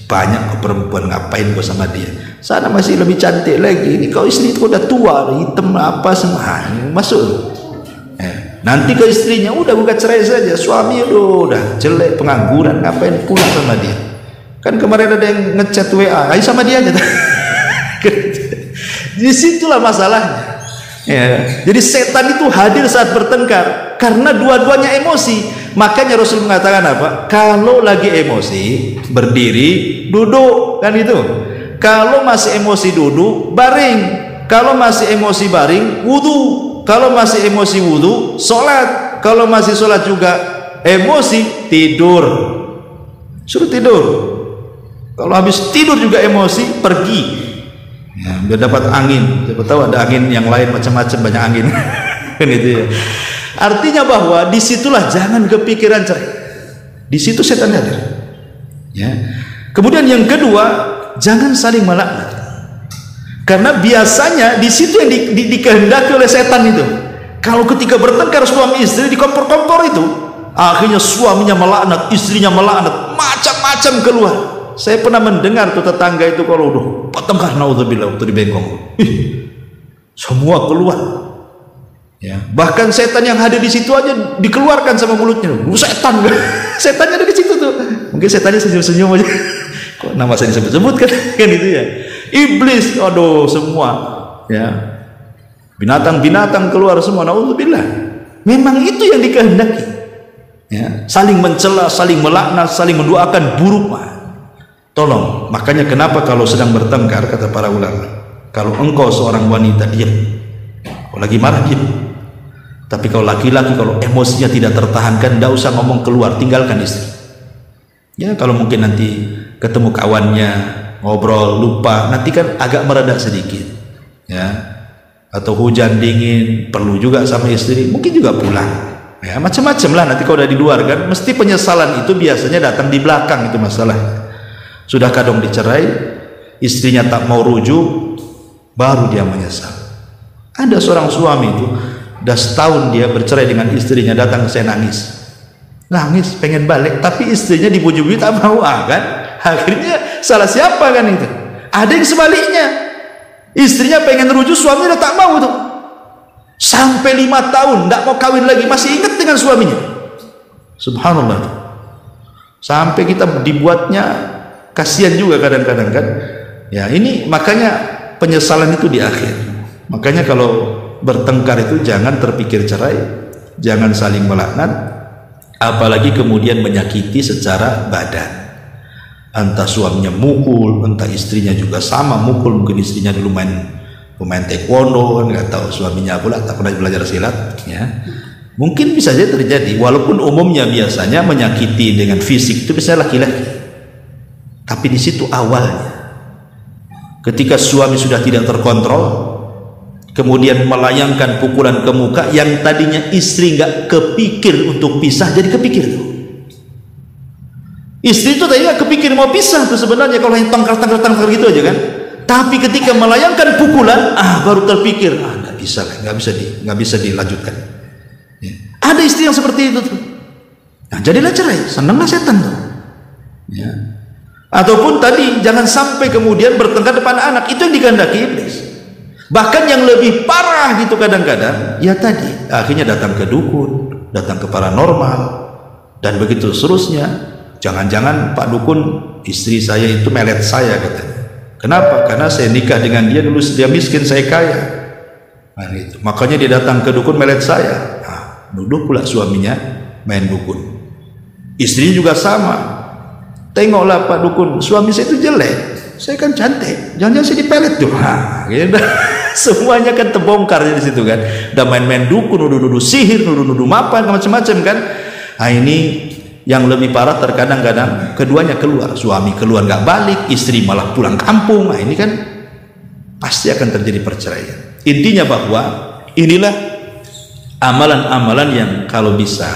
Banyak kok perempuan, ngapain kau sama dia, sana masih lebih cantik lagi, ini kau istri itu udah tua, hitam apa semua, masuk. Nanti ke istrinya, udah gugat cerai saja, suami udah jelek, pengangguran, ngapain pulang sama dia. Kan kemarin ada yang ngechat WA, ayo sama dia aja. Disitulah masalahnya, ya. Jadi setan itu hadir saat bertengkar karena dua-duanya emosi. Makanya Rasul mengatakan apa? Kalau lagi emosi berdiri, duduk, kan itu. Kalau masih emosi duduk, baring. Kalau masih emosi baring, wudu. Kalau masih emosi wudu, sholat. Kalau masih sholat juga emosi, tidur. Suruh tidur. Kalau habis tidur juga emosi, pergi. Ya, biar dapat angin. Siapa tahu ada angin yang lain macam-macam, banyak angin. Kan itu ya. Artinya bahwa disitulah jangan kepikiran cerai. Di situ setan hadir. Ya. Kemudian yang kedua, jangan saling melaknat. Karena biasanya di situ yang dikehendaki oleh setan itu. Kalau ketika bertengkar suami istri di kompor-kompor itu, akhirnya suaminya melaknat, istrinya melaknat, macam-macam keluar. Saya pernah mendengar tuh tetangga itu kalau udah bertengkar, naudzubillah, waktu di Bengkong, semua keluar. Ya, bahkan setan yang hadir di situ aja dikeluarkan sama mulutnya. Setan, setannya ada di situ tuh. Mungkin setannya senyum-senyum aja. Kok nama saya disebut-sebut kan itu ya. Iblis, aduh semua, ya. Binatang-binatang keluar semua. Naudzubillah. Memang itu yang dikehendaki. Ya, saling mencela, saling melaknat, saling mendoakan buruk. Tolong, makanya kenapa kalau sedang bertengkar, kata para ulama, kalau engkau seorang wanita diam, kalau lagi marah diam. Tapi kalau laki-laki, kalau emosinya tidak tertahankan, tidak usah ngomong keluar, tinggalkan istri. Ya, kalau mungkin nanti ketemu kawannya, ngobrol, lupa, nanti kan agak mereda sedikit, ya. Atau hujan dingin, perlu juga sama istri, mungkin juga pulang. Ya, macam-macam lah. Nanti kalau udah di luar kan, mesti penyesalan itu biasanya datang di belakang, itu masalah. Sudah kadang dicerai, istrinya tak mau rujuk, baru dia menyesal. Ada seorang suami itu, udah setahun dia bercerai dengan istrinya, datang ke saya nangis, pengen balik, tapi istrinya dibujuk-bujuk tak mau, kan? Akhirnya salah siapa kan itu? Ada yang sebaliknya, istrinya pengen rujuk, suaminya tak mau tuh. Sampai 5 tahun tidak mau kawin lagi, masih ingat dengan suaminya. Subhanallah. Sampai kita dibuatnya kasihan juga kadang-kadang kan. Ya, ini makanya penyesalan itu di akhir. Makanya kalau bertengkar itu jangan terpikir cerai, jangan saling melaknat, apalagi kemudian menyakiti secara badan. Entah suaminya mukul, entah istrinya juga sama mukul, mungkin istrinya dulu pemain taekwondo, kan nggak tahu suaminya pula tak pernah belajar silat, ya. Mungkin bisa saja terjadi, walaupun umumnya biasanya menyakiti dengan fisik itu bisa laki-laki. Tapi di situ awalnya, ketika suami sudah tidak terkontrol, kemudian melayangkan pukulan ke muka, yang tadinya istri nggak kepikir untuk pisah jadi kepikir tuh. Istri itu tadi nggak kepikir mau pisah tuh sebenarnya, kalau hanya tangkal gitu aja kan. Tapi ketika melayangkan pukulan, baru terpikir, nggak bisa dilanjutkan. Ya. Ada istri yang seperti itu tuh. Nah, jadilah cerai, senanglah setan tuh. Ya. Ataupun tadi jangan sampai kemudian bertengkar depan anak, itu yang dikehendaki iblis. Bahkan yang lebih parah gitu kadang-kadang, ya tadi akhirnya datang ke dukun, datang ke paranormal, dan begitu seterusnya. Jangan-jangan Pak Dukun, istri saya itu melet saya katanya. Kenapa? Karena saya nikah dengan dia dulu, dia miskin, saya kaya. Nah, gitu. Makanya dia datang ke dukun melet saya. Duduk pula suaminya main dukun. Istri juga sama. Tengoklah Pak Dukun, suami saya itu jelek, saya kan cantik, jangan-jangan saya dipelet tuh. Gitu. Semuanya kan terbongkar di situ kan. Udah main-main dukun, nuduh-nuduh sihir, nuduh-nuduh mapan, macam-macam kan. Nah, ini yang lebih parah terkadang-kadang keduanya keluar, suami keluar nggak balik, istri malah pulang kampung. Nah, ini kan pasti akan terjadi perceraian. Intinya bahwa inilah amalan-amalan yang kalau bisa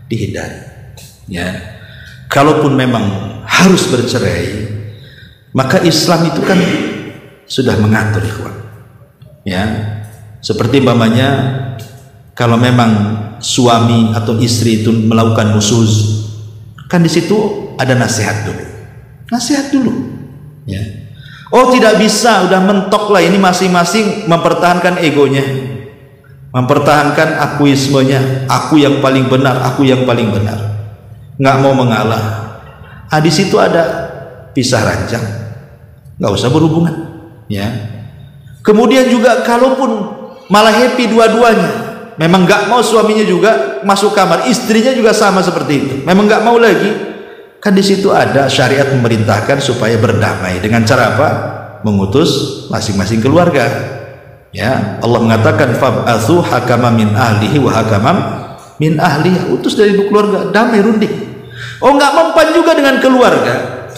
dihindari. Ya, kalaupun memang harus bercerai, maka Islam itu kan sudah mengatur, ikhwan. Ya, seperti umpamanya kalau memang suami atau istri itu melakukan nusuz, kan di situ ada nasihat dulu, ya. Oh, tidak bisa, udah mentok lah ini, masing-masing mempertahankan egonya, mempertahankan akuismenya, aku yang paling benar, nggak mau mengalah. Di situ ada pisah ranjang, nggak usah berhubungan, ya. Kemudian juga kalaupun malah happy dua-duanya, memang nggak mau suaminya juga masuk kamar, istrinya juga sama seperti itu, memang nggak mau lagi, kan di situ ada syariat memerintahkan supaya berdamai dengan cara apa? Mengutus masing-masing keluarga. Ya, Allah mengatakan fab'atsu hakaman min ahlihi wa hakaman min ahliha, utus dari dua keluarga, damai runding. Oh, nggak mempan juga dengan keluarga,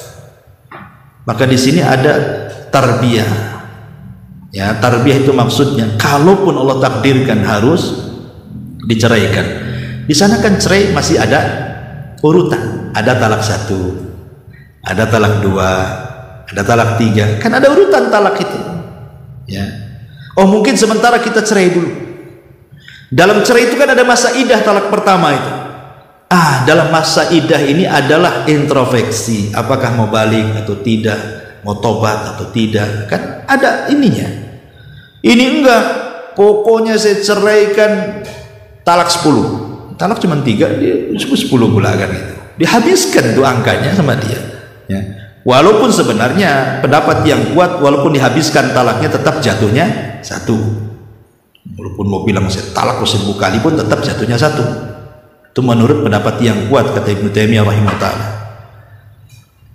maka di sini ada tarbiyah. Ya, tarbiyah itu maksudnya kalaupun Allah takdirkan harus diceraikan, di sana kan cerai masih ada urutan, ada talak 1, ada talak 2, ada talak 3, kan ada urutan talak itu. Ya. Oh, mungkin sementara kita cerai dulu. Dalam cerai itu kan ada masa idah talak pertama itu. Dalam masa idah ini adalah introspeksi, apakah mau balik atau tidak, mau tobat atau tidak, kan ada ininya. Ini enggak, pokoknya saya ceraikan talak 10, talak cuma 3, dia 10 pula kan itu, dihabiskan tuh angkanya sama dia. Ya. Walaupun sebenarnya pendapat yang kuat, walaupun dihabiskan talaknya tetap jatuhnya 1. Walaupun mau bilang saya talak 1000 kali pun tetap jatuhnya 1. Itu menurut pendapat yang kuat, kata Ibnu Taimiyah rahimahullah.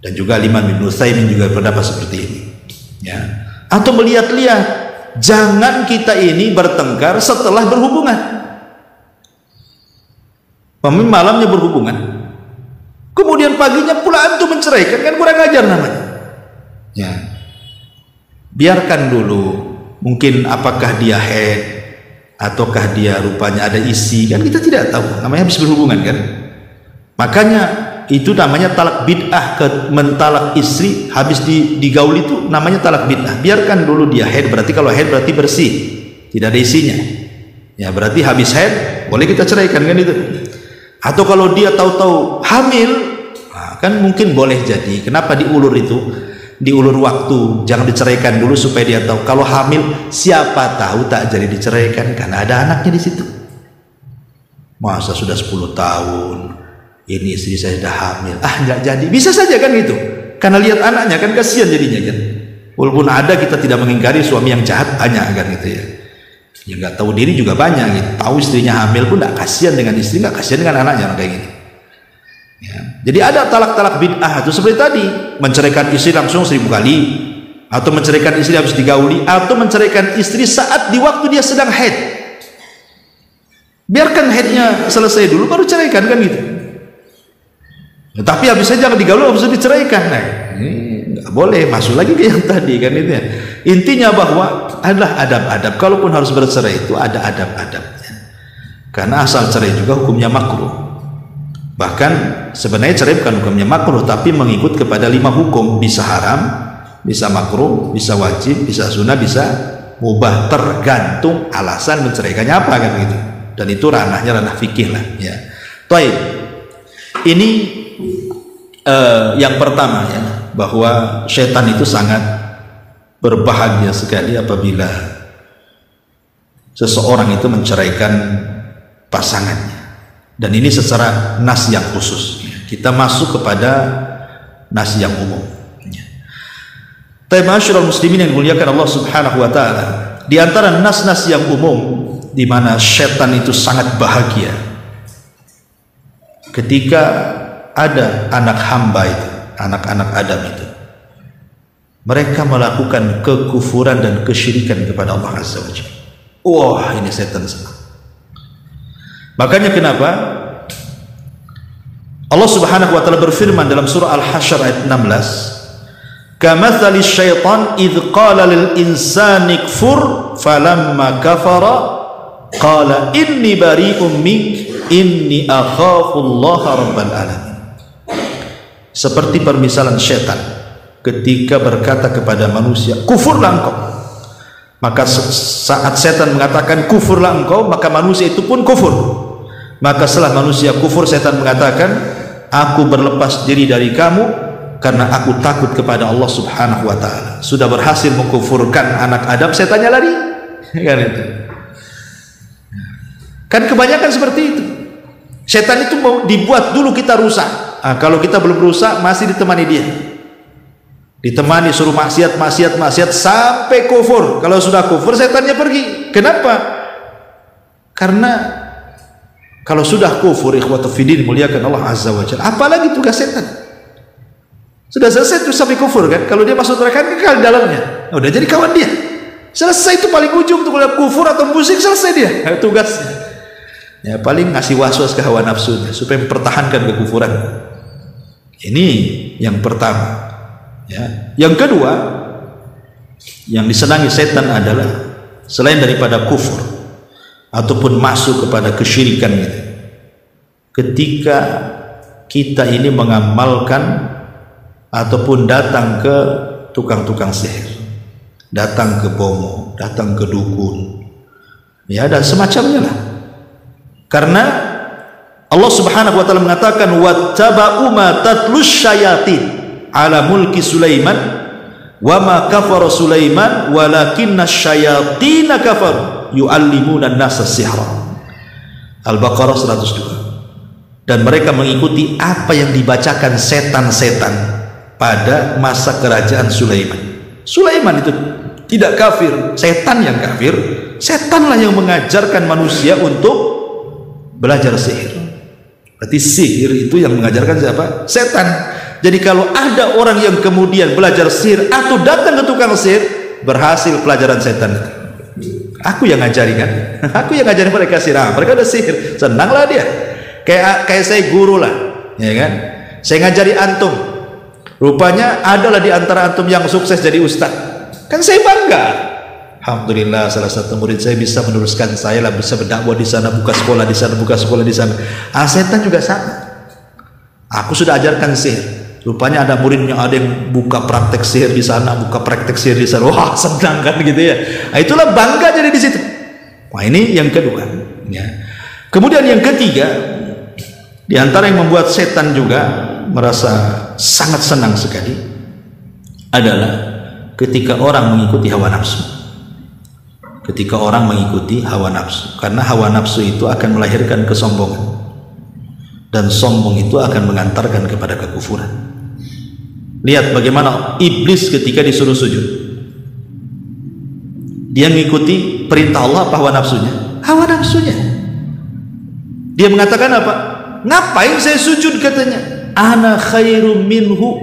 Dan juga Imam Ibnu Utsaimin juga berpendapat seperti ini. Ya. Atau melihat-lihat, jangan kita ini bertengkar setelah berhubungan. Malamnya berhubungan, kemudian paginya pula antum menceraikan, kan kurang ajar namanya. Ya, biarkan dulu, mungkin apakah dia head ataukah dia rupanya ada isi, kan kita tidak tahu, namanya habis berhubungan kan. Makanya itu namanya talak bid'ah, mentalak istri habis digaul itu namanya talak bid'ah. Biarkan dulu dia haid, berarti kalau haid berarti bersih, tidak ada isinya. Ya, berarti habis haid boleh kita ceraikan kan itu. Atau kalau dia tahu-tahu hamil, kan mungkin boleh jadi. Kenapa diulur itu? Diulur waktu, jangan diceraikan dulu supaya dia tahu. Kalau hamil, siapa tahu tak jadi diceraikan karena ada anaknya di situ. Masa sudah 10 tahun ini istri saya sudah hamil, nggak jadi, bisa saja kan gitu, karena lihat anaknya kan kasihan jadinya kan. Walaupun ada, kita tidak mengingkari suami yang jahat banyak kan gitu ya. Ya nggak tahu diri juga banyak gitu. Tahu istrinya hamil pun nggak kasihan dengan istri, nggak kasihan dengan anaknya kayak gini. Ya. Jadi ada talak-talak bid'ah itu seperti tadi, menceraikan istri langsung 1000 kali, atau menceraikan istri habis digauli, atau menceraikan istri saat di waktu dia sedang haid. Biarkan haidnya selesai dulu baru ceraikan kan gitu. Ya, tapi habis saja jangan digauli habis diceraikan. Nah, ini nggak boleh, masuk lagi ke yang tadi kan itu ya. Intinya bahwa adalah adab-adab. Kalaupun harus bercerai itu ada adab-adabnya. Karena asal cerai juga hukumnya makruh. Bahkan sebenarnya cerai bukan hukumnya makruh, tapi mengikut kepada 5 hukum. Bisa haram, bisa makruh, bisa wajib, bisa sunnah, bisa mubah, tergantung alasan menceraikannya apa kan gitu. Dan itu ranahnya ranah fikih lah ya. Baik. Ini yang pertama ya, bahwa setan itu sangat berbahagia sekali apabila seseorang itu menceraikan pasangannya, dan ini secara nas yang khusus. Kita masuk kepada nas yang umum. Ma'asyiral muslimin yang dimuliakan Allah Subhanahu wa taala, di antara nas-nas yang umum di mana setan itu sangat bahagia ketika ada anak hamba itu, anak-anak Adam itu, mereka melakukan kekufuran dan kesyirikan kepada Allah Azza wa Jalla. Wah, ini setan senang. Makanya kenapa Allah Subhanahu wa taala berfirman dalam surah Al-Hasyr ayat 16, "Kamatsali syaitan idz qala lil insani kfur falamma kafara qala inni bari'um mink inni akhafullaha rabbal alamin." Seperti permisalan syaitan ketika berkata kepada manusia, kufurlah engkau. Maka saat setan mengatakan kufurlah engkau, maka manusia itu pun kufur. Maka setelah manusia kufur, setan mengatakan, aku berlepas diri dari kamu karena aku takut kepada Allah Subhanahu wa taala. Sudah berhasil mengkufurkan anak Adam, setannya lari. Kan itu. Kan kebanyakan seperti itu. Setan itu mau dibuat dulu kita rusak. Kalau kita belum rusak, masih ditemani dia. Ditemani, suruh maksiat sampai kufur. Kalau sudah kufur, setannya pergi. Kenapa? Karena kalau sudah kufur, ikhwatu fiddin muliakan Allah Azza wa Jalla, apalagi tugas setan? Sudah selesai itu sampai kufur kan? Kalau dia masuk neraka kekal di dalamnya. Udah jadi kawan dia. Selesai itu paling ujung tuh, kalau kufur atau musyrik selesai dia tugasnya. Ya paling ngasih waswas ke hawa nafsunya supaya mempertahankan kekufuran. Ini yang pertama. Ya. Yang kedua, yang disenangi setan adalah selain daripada kufur ataupun masuk kepada kesyirikan gitu. Ketika kita ini mengamalkan ataupun datang ke tukang-tukang sihir, datang ke bomo, datang ke dukun, ya dan semacamnya lah. Karena Allah Subhanahu wa taala mengatakan wattaba'u ma tatlus syayatin ala mulki Sulaiman wa ma kafara Sulaiman walakinna syayatin kafaru yu'allimuna an-nasa sihra. Al-Baqarah 102. Dan mereka mengikuti apa yang dibacakan setan-setan pada masa kerajaan Sulaiman. Sulaiman itu tidak kafir, setan yang kafir. Setanlah yang mengajarkan manusia untuk belajar sihir. Berarti sihir itu yang mengajarkan siapa? Setan. Jadi kalau ada orang yang kemudian belajar sihir atau datang ke tukang sihir, berhasil pelajaran setan. Aku yang ngajari kan? Aku yang ngajari mereka sihir. Mereka udah sihir, senanglah dia. Kayak saya guru lah, ya kan? Saya ngajari antum. Rupanya adalah di antara antum yang sukses jadi ustaz. Kan saya bangga. Alhamdulillah, salah satu murid saya bisa meneruskan saya lah, bisa berdakwah di sana, buka sekolah di sana, buka sekolah di sana. Setan juga sama. Aku sudah ajarkan sihir. Rupanya ada muridnya, ada yang buka praktek sihir di sana, buka praktek sihir di sana. Wah, senang kan gitu ya. Nah, itulah bangga jadi di situ. Wah, ini yang kedua. Ya. Kemudian yang ketiga, di antara yang membuat setan juga merasa sangat senang sekali adalah ketika orang mengikuti hawa nafsu. Ketika orang mengikuti hawa nafsu, karena hawa nafsu itu akan melahirkan kesombongan, dan sombong itu akan mengantarkan kepada kekufuran. Lihat bagaimana iblis ketika disuruh sujud, Dia mengikuti perintah Allah apa hawa nafsunya? Hawa nafsunya. Dia mengatakan apa? Ngapain saya sujud, katanya? Ana khairum minhu,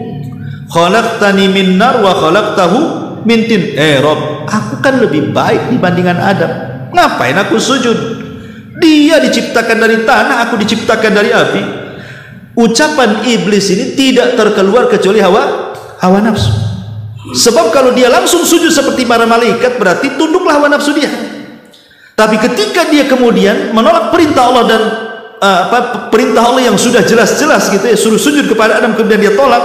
khalaqtani min nar wa khalaqtahu min tin. Rob, aku kan lebih baik dibandingkan Adam. Ngapain aku sujud? Dia diciptakan dari tanah, aku diciptakan dari api. Ucapan iblis ini tidak terkeluar kecuali hawa nafsu. Sebab kalau dia langsung sujud seperti para malaikat, berarti tunduklah hawa nafsu dia. Tapi ketika dia kemudian menolak perintah Allah dan perintah Allah yang sudah jelas-jelas gitu ya, suruh sujud kepada Adam, kemudian dia tolak,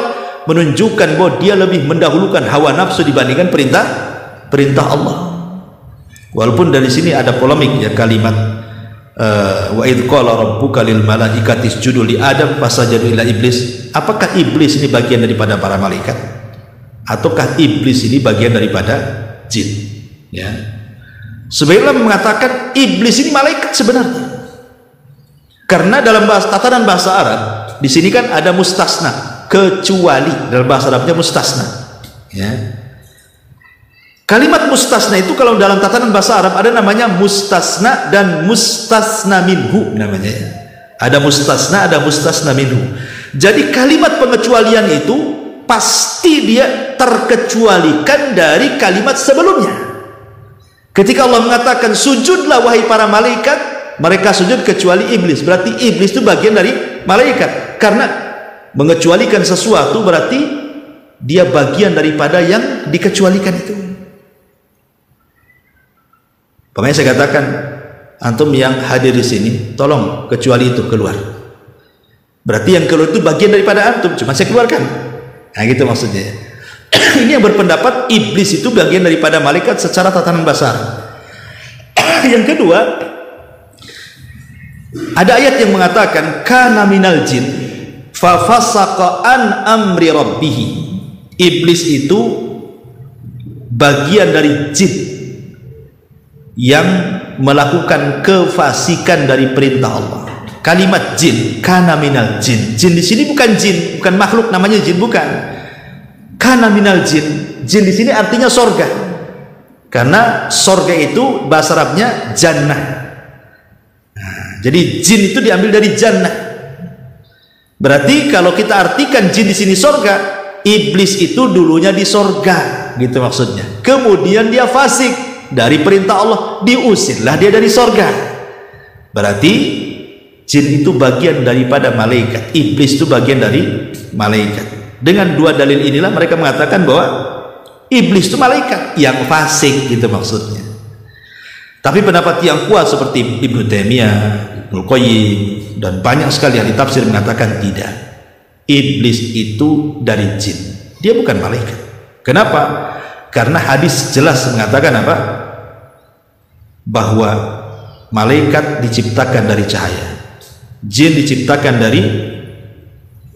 menunjukkan bahwa dia lebih mendahulukan hawa nafsu dibandingkan perintah Allah. Walaupun dari sini ada polemik ya, kalimat wa idz qala rabbuka lil malaikati isjudu li Adam fasajadu illa iblis. Apakah iblis ini bagian daripada para malaikat ataukah iblis ini bagian daripada jin? Ya, sebagian mengatakan iblis ini malaikat sebenarnya, karena dalam tatanan bahasa Arab di sini kan ada mustasna, kecuali. Dalam bahasa Arabnya mustasna, ya. Kalimat mustasna itu kalau dalam tatanan bahasa Arab ada namanya mustasna dan mustasna minhu namanya. Ada mustasna, ada mustasna minhu. Jadi kalimat pengecualian itu pasti dia terkecualikan dari kalimat sebelumnya. Ketika Allah mengatakan sujudlah wahai para malaikat, mereka sujud kecuali iblis. Berarti iblis itu bagian dari malaikat. Karena mengecualikan sesuatu berarti dia bagian daripada yang dikecualikan itu. Makanya saya katakan, antum yang hadir di sini, tolong kecuali itu keluar. Berarti yang keluar itu bagian daripada antum, cuma saya keluarkan. Nah gitu maksudnya. Ini yang berpendapat iblis itu bagian daripada malaikat secara tatanan bahasa. Yang kedua, ada ayat yang mengatakan kana minal jin fa fasaqa an amri rabbih. Iblis itu bagian dari jin yang melakukan kefasikan dari perintah Allah. Kalimat jin, kana minal jin. Jin di sini bukan jin, bukan makhluk namanya jin, bukan. Kana minal jin. Jin di sini artinya sorga. Karena sorga itu bahasa Arabnya jannah. Nah, jadi jin itu diambil dari jannah. Berarti kalau kita artikan jin di sini sorga, iblis itu dulunya di sorga, gitu maksudnya. Kemudian dia fasik dari perintah Allah, diusirlah dia dari sorga. Berarti jin itu bagian daripada malaikat, iblis itu bagian dari malaikat. Dengan dua dalil inilah mereka mengatakan bahwa iblis itu malaikat yang fasik, gitu maksudnya. Tapi pendapat yang kuat seperti Ibnu Taimiyah, Ibnu Qayyim, dan banyak sekali ahli tafsir mengatakan tidak. Iblis itu dari jin, dia bukan malaikat. Kenapa? Karena hadis jelas mengatakan apa? Bahwa malaikat diciptakan dari cahaya, jin diciptakan dari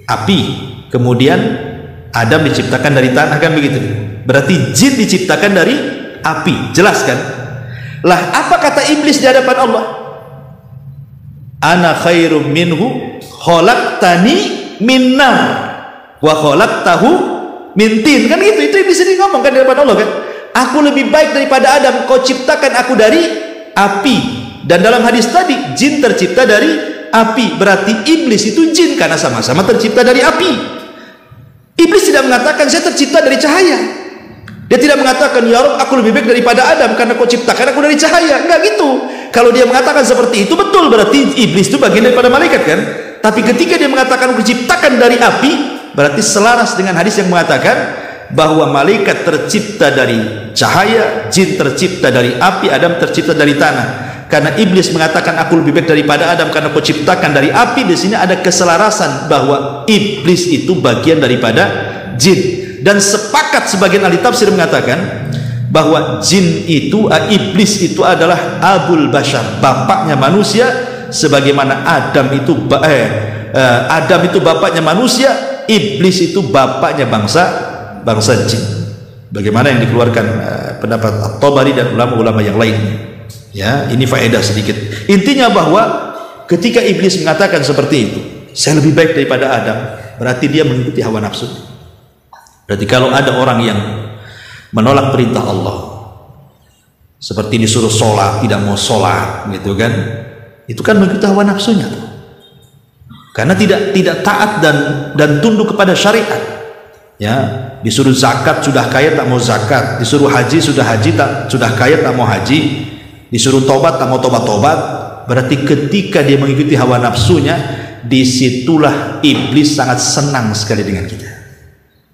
api, kemudian Adam diciptakan dari tanah, kan begitu? Berarti jin diciptakan dari api, jelas kan? Lah apa kata iblis di hadapan Allah? Ana khairum minhu khalaqtani min nar wa khalaqtahu min tin. Kan gitu, itu iblis ini ngomong kan di hadapan Allah kan? Aku lebih baik daripada Adam, kau ciptakan aku dari api. Dan dalam hadis tadi jin tercipta dari api, berarti iblis itu jin karena sama-sama tercipta dari api. Iblis tidak mengatakan saya tercipta dari cahaya. Dia tidak mengatakan ya Rabb aku lebih baik daripada Adam karena kau ciptakan aku dari cahaya. Enggak gitu. Kalau dia mengatakan seperti itu betul, berarti iblis itu bagian daripada malaikat kan? Tapi ketika dia mengatakan aku diciptakan dari api, berarti selaras dengan hadis yang mengatakan bahwa malaikat tercipta dari cahaya, jin tercipta dari api, Adam tercipta dari tanah. Karena iblis mengatakan aku lebih baik daripada Adam karena kau ciptakan dari api, di sini ada keselarasan bahwa iblis itu bagian daripada jin. Dan sepakat sebagian ahli tafsir mengatakan bahwa jin itu, iblis itu adalah abul bashar, bapaknya manusia, sebagaimana Adam itu bapaknya manusia, iblis itu bapaknya bangsa jin. Bagaimana yang dikeluarkan pendapat At-Tabari dan ulama-ulama yang lainnya. Ya, ini faedah sedikit. Intinya bahwa ketika iblis mengatakan seperti itu, saya lebih baik daripada Adam, berarti dia mengikuti hawa nafsu. Berarti kalau ada orang yang menolak perintah Allah seperti disuruh sholat tidak mau sholat gitu kan, itu kan mengikuti hawa nafsunya tuh. Karena tidak taat dan tunduk kepada syariat. Ya, disuruh zakat sudah kaya tak mau zakat, disuruh haji sudah kaya tak mau haji, disuruh tobat tak mau tobat. Berarti ketika dia mengikuti hawa nafsunya, disitulah iblis sangat senang sekali dengan kita.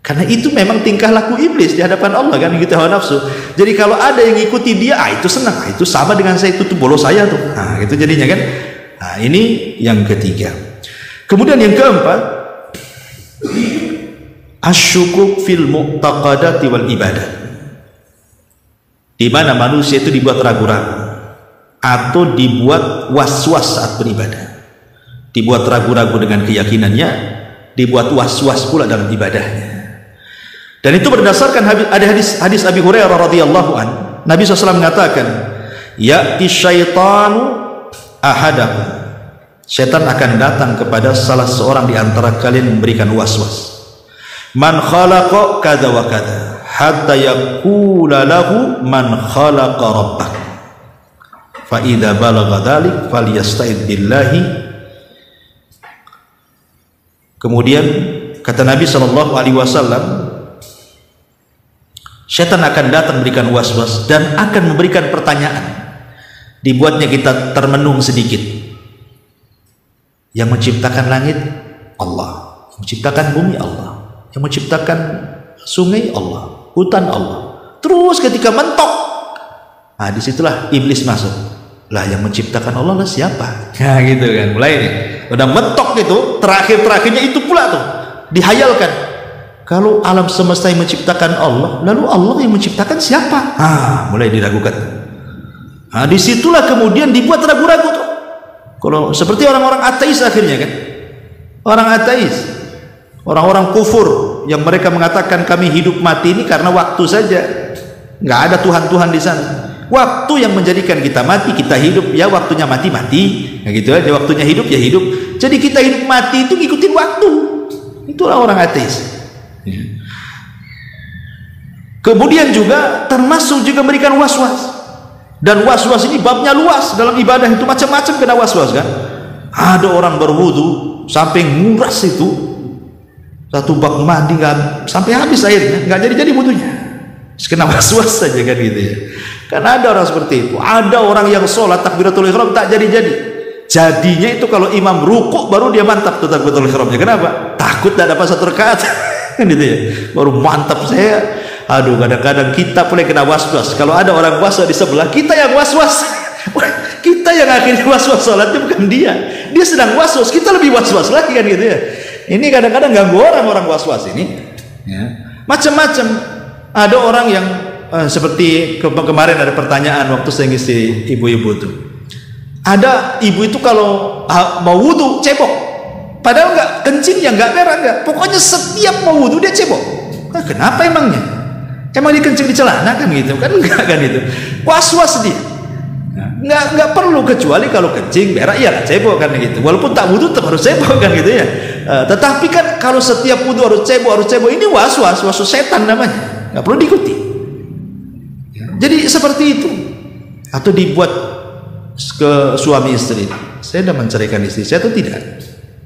Karena itu memang tingkah laku iblis di hadapan Allah kan, mengikuti hawa nafsu. Jadi kalau ada yang ngikuti dia, itu senang, itu sama dengan saya, itu tuh bolos saya tuh. Nah, itu jadinya kan. Nah, ini yang ketiga. Kemudian yang keempat, asyukuk fil mu'taqadati wal ibadah, di mana manusia itu dibuat ragu-ragu atau dibuat was-was saat beribadah, dibuat ragu-ragu dengan keyakinannya, dibuat was-was pula dalam ibadahnya. Dan itu berdasarkan ada hadis Abi Hurairah radhiyallahu an. Nabi SAW mengatakan, ya'ti syaitanu ahadakum, setan akan datang kepada salah seorang di antara kalian memberikan was-was. Man khalaqa kada wa kada hatta yaqula lahu man khalaqa rabbak. Fa idza balagha dzalik falyasta'id billahi. Kemudian kata Nabi sallallahu alaihi wasallam, setan akan datang memberikan was-was dan akan memberikan pertanyaan, dibuatnya kita termenung sedikit. Yang menciptakan langit Allah, yang menciptakan bumi Allah, yang menciptakan sungai Allah, hutan Allah. Terus ketika mentok, nah disitulah iblis masuk. Lah yang menciptakan Allah lah siapa? Nah gitu kan, mulai nih udah mentok itu, terakhirnya itu pula tuh dihayalkan. Kalau alam semesta yang menciptakan Allah, lalu Allah yang menciptakan siapa? Mulai diragukan. Nah disitulah kemudian dibuat ragu-ragu tuh. Kalau seperti orang-orang ateis akhirnya kan, orang ateis, orang-orang kufur yang mereka mengatakan kami hidup mati ini karena waktu saja, nggak ada Tuhan di sana. Waktu yang menjadikan kita mati, kita hidup, ya waktunya mati, ya gitu aja. Waktunya hidup, ya hidup. Jadi kita hidup mati itu ngikutin waktu. Itulah orang ateis. Kemudian juga termasuk juga memberikan was-was. Dan was-was ini babnya luas, dalam ibadah itu macam-macam kena was-was kan. Ada orang berwudu sampai nguras itu satu bak mandi nggak sampai habis airnya, nggak jadi wudunya, kena was-was saja kan gitu ya. Karena ada orang seperti itu. Ada orang yang sholat takbiratul ihram tak jadi. Jadinya itu kalau imam rukuk baru dia mantap tuh takbiratul ihramnya. Kenapa? Takut tak dapat satu rakaat kan gitu ya. Baru mantap saya. Aduh, kadang-kadang kita boleh kena was-was. Kalau ada orang was-was di sebelah, kita yang was-was. Kita yang akhirnya was-was sholatnya, bukan dia. Dia sedang was-was, kita lebih was-was lagi kan gitu ya. Ini kadang-kadang ganggu orang was-was ini. Ya. Macam-macam. Ada orang yang seperti kemarin ada pertanyaan waktu saya ngisi ibu-ibu tuh. Ada ibu itu kalau mau wudu cebok. Padahal nggak kencing ya nggak merah nggak. Pokoknya setiap mau wudu dia cebok. Kenapa emangnya? Emang dia kencing di celana kan gitu kan? Enggak kan itu, was-was dia. Nggak perlu, kecuali kalau kencing berak ya cebok kan gitu. Walaupun tak wudu tetap harus cebok kan gitu ya. Tetapi kan kalau setiap wudu harus cebok, ini was-was setan namanya, nggak perlu diikuti. Jadi seperti itu. Atau dibuat ke suami istri, saya sudah menceraikan istri saya atau tidak?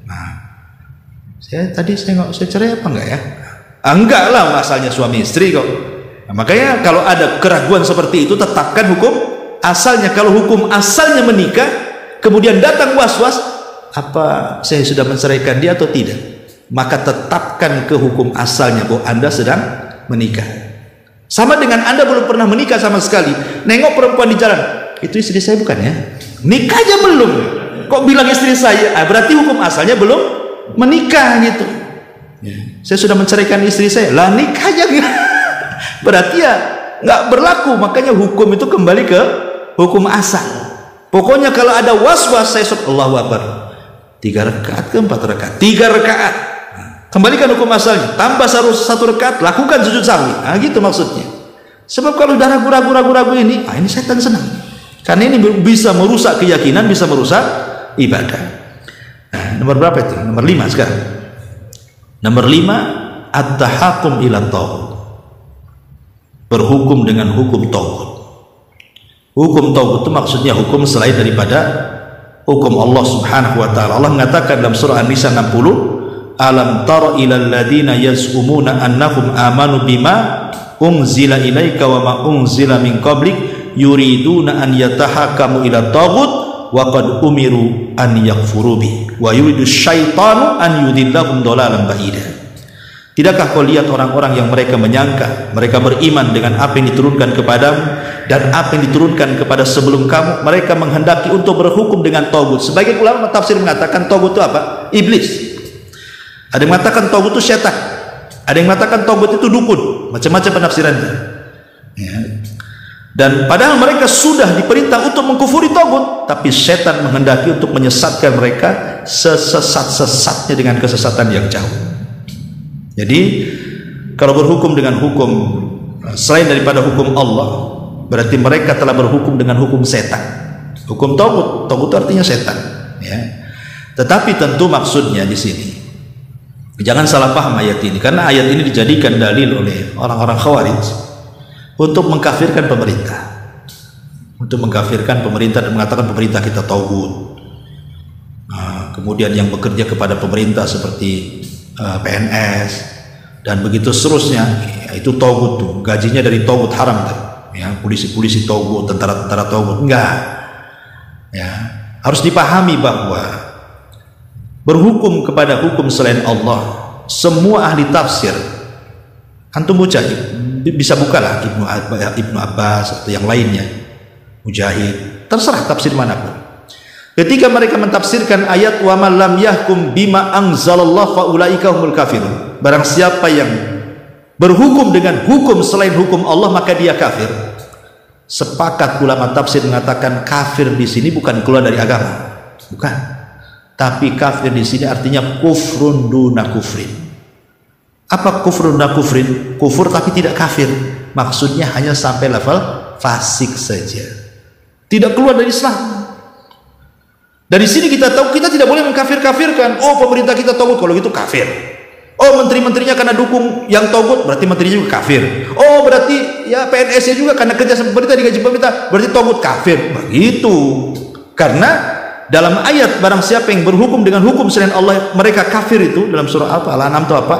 Nah, saya cerai apa enggak ya? Enggak lah, asalnya suami istri kok. Nah, makanya kalau ada keraguan seperti itu, tetapkan hukum asalnya. Kalau hukum asalnya menikah, kemudian datang was-was, apa saya sudah menceraikan dia atau tidak? Maka tetapkan ke hukum asalnya bahwa Anda sedang menikah. Sama dengan Anda belum pernah menikah sama sekali, nengok perempuan di jalan, itu istri saya bukan ya? Nikah aja belum, kok bilang istri saya? Berarti hukum asalnya belum menikah gitu. Saya sudah menceraikan istri saya, lah nikah aja berarti ya nggak berlaku. Makanya hukum itu kembali ke hukum asal. Pokoknya kalau ada was-was, saya Allahu Akbar 3 rakaat ke 4 rakaat, 3 rakaat, kembalikan hukum asalnya, tambah 1 rakaat, lakukan sujud sahwi. Gitu maksudnya. Sebab kalau udah ragu ini, ini setan senang, karena ini bisa merusak keyakinan, bisa merusak ibadah. Nomor berapa itu? Nomor 5 sekarang. Nomor 5, at-tahakum ila taghut, berhukum dengan hukum taghut. Hukum tauhid itu maksudnya hukum selain daripada hukum Allah Subhanahu wa taala. Allah mengatakan dalam surah An-Nisa 60, alam tara ilal ladina yaz'umuna annahum amanu bima unzila ilaika wa ma unzila min qablik yuriduna an yatahakamu ila taghut wa qad umiru an yakfuru bi wa yuridu syaitanu an yudillahum dhalalan ba'ida. Tidakkah kau lihat orang-orang yang mereka menyangka mereka beriman dengan apa yang diturunkan kepadamu dan apa yang diturunkan kepada sebelum kamu, mereka menghendaki untuk berhukum dengan tagut. Sebagian ulama tafsir mengatakan tagut itu apa? Iblis. Ada yang mengatakan tagut itu setan, ada yang mengatakan tagut itu dukun, macam-macam penafsirannya ya. Dan padahal mereka sudah diperintah untuk mengkufuri tagut, tapi setan menghendaki untuk menyesatkan mereka sesesat-sesatnya dengan kesesatan yang jauh. Jadi kalau berhukum dengan hukum selain daripada hukum Allah, berarti mereka telah berhukum dengan hukum setan. Hukum tagut, tagut itu artinya setan ya. Tetapi tentu maksudnya di sini jangan salah paham ayat ini, karena ayat ini dijadikan dalil oleh orang-orang Khawarij untuk mengkafirkan pemerintah, untuk mengkafirkan pemerintah dan mengatakan pemerintah kita tagut. Kemudian yang bekerja kepada pemerintah seperti PNS dan begitu seterusnya, itu tagut tuh, gajinya dari tagut haram tuh ya, polisi-polisi tagut, tentara-tentara tagut. Enggak ya, harus dipahami bahwa berhukum kepada hukum selain Allah, semua ahli tafsir, antum baca bisa bukalah Ibnu Abbas atau yang lainnya, Mujahid, terserah tafsir manapun. Ketika mereka mentafsirkan ayat wa man lam yahkum bima anzalallahu faulaika humul kafirun, barang siapa yang berhukum dengan hukum selain hukum Allah maka dia kafir. Sepakat ulama tafsir mengatakan kafir di sini bukan keluar dari agama, bukan. Tapi kafir di sini artinya kufrun duna kufrin. Apa kufrun duna kufrin? Kufur tapi tidak kafir. Maksudnya hanya sampai level fasik saja, tidak keluar dari Islam. Dari sini kita tahu kita tidak boleh mengkafir-kafirkan. Oh, pemerintah kita tagut, kalau gitu kafir. Oh, menteri-menterinya karena dukung yang tagut, berarti menterinya juga kafir. Oh, berarti ya PNS-nya juga karena kerja sama pemerintah, digaji pemerintah, berarti tagut, kafir. Begitu. Karena dalam ayat barang siapa yang berhukum dengan hukum selain Allah mereka kafir, itu dalam surah apa? Al-An'am itu apa?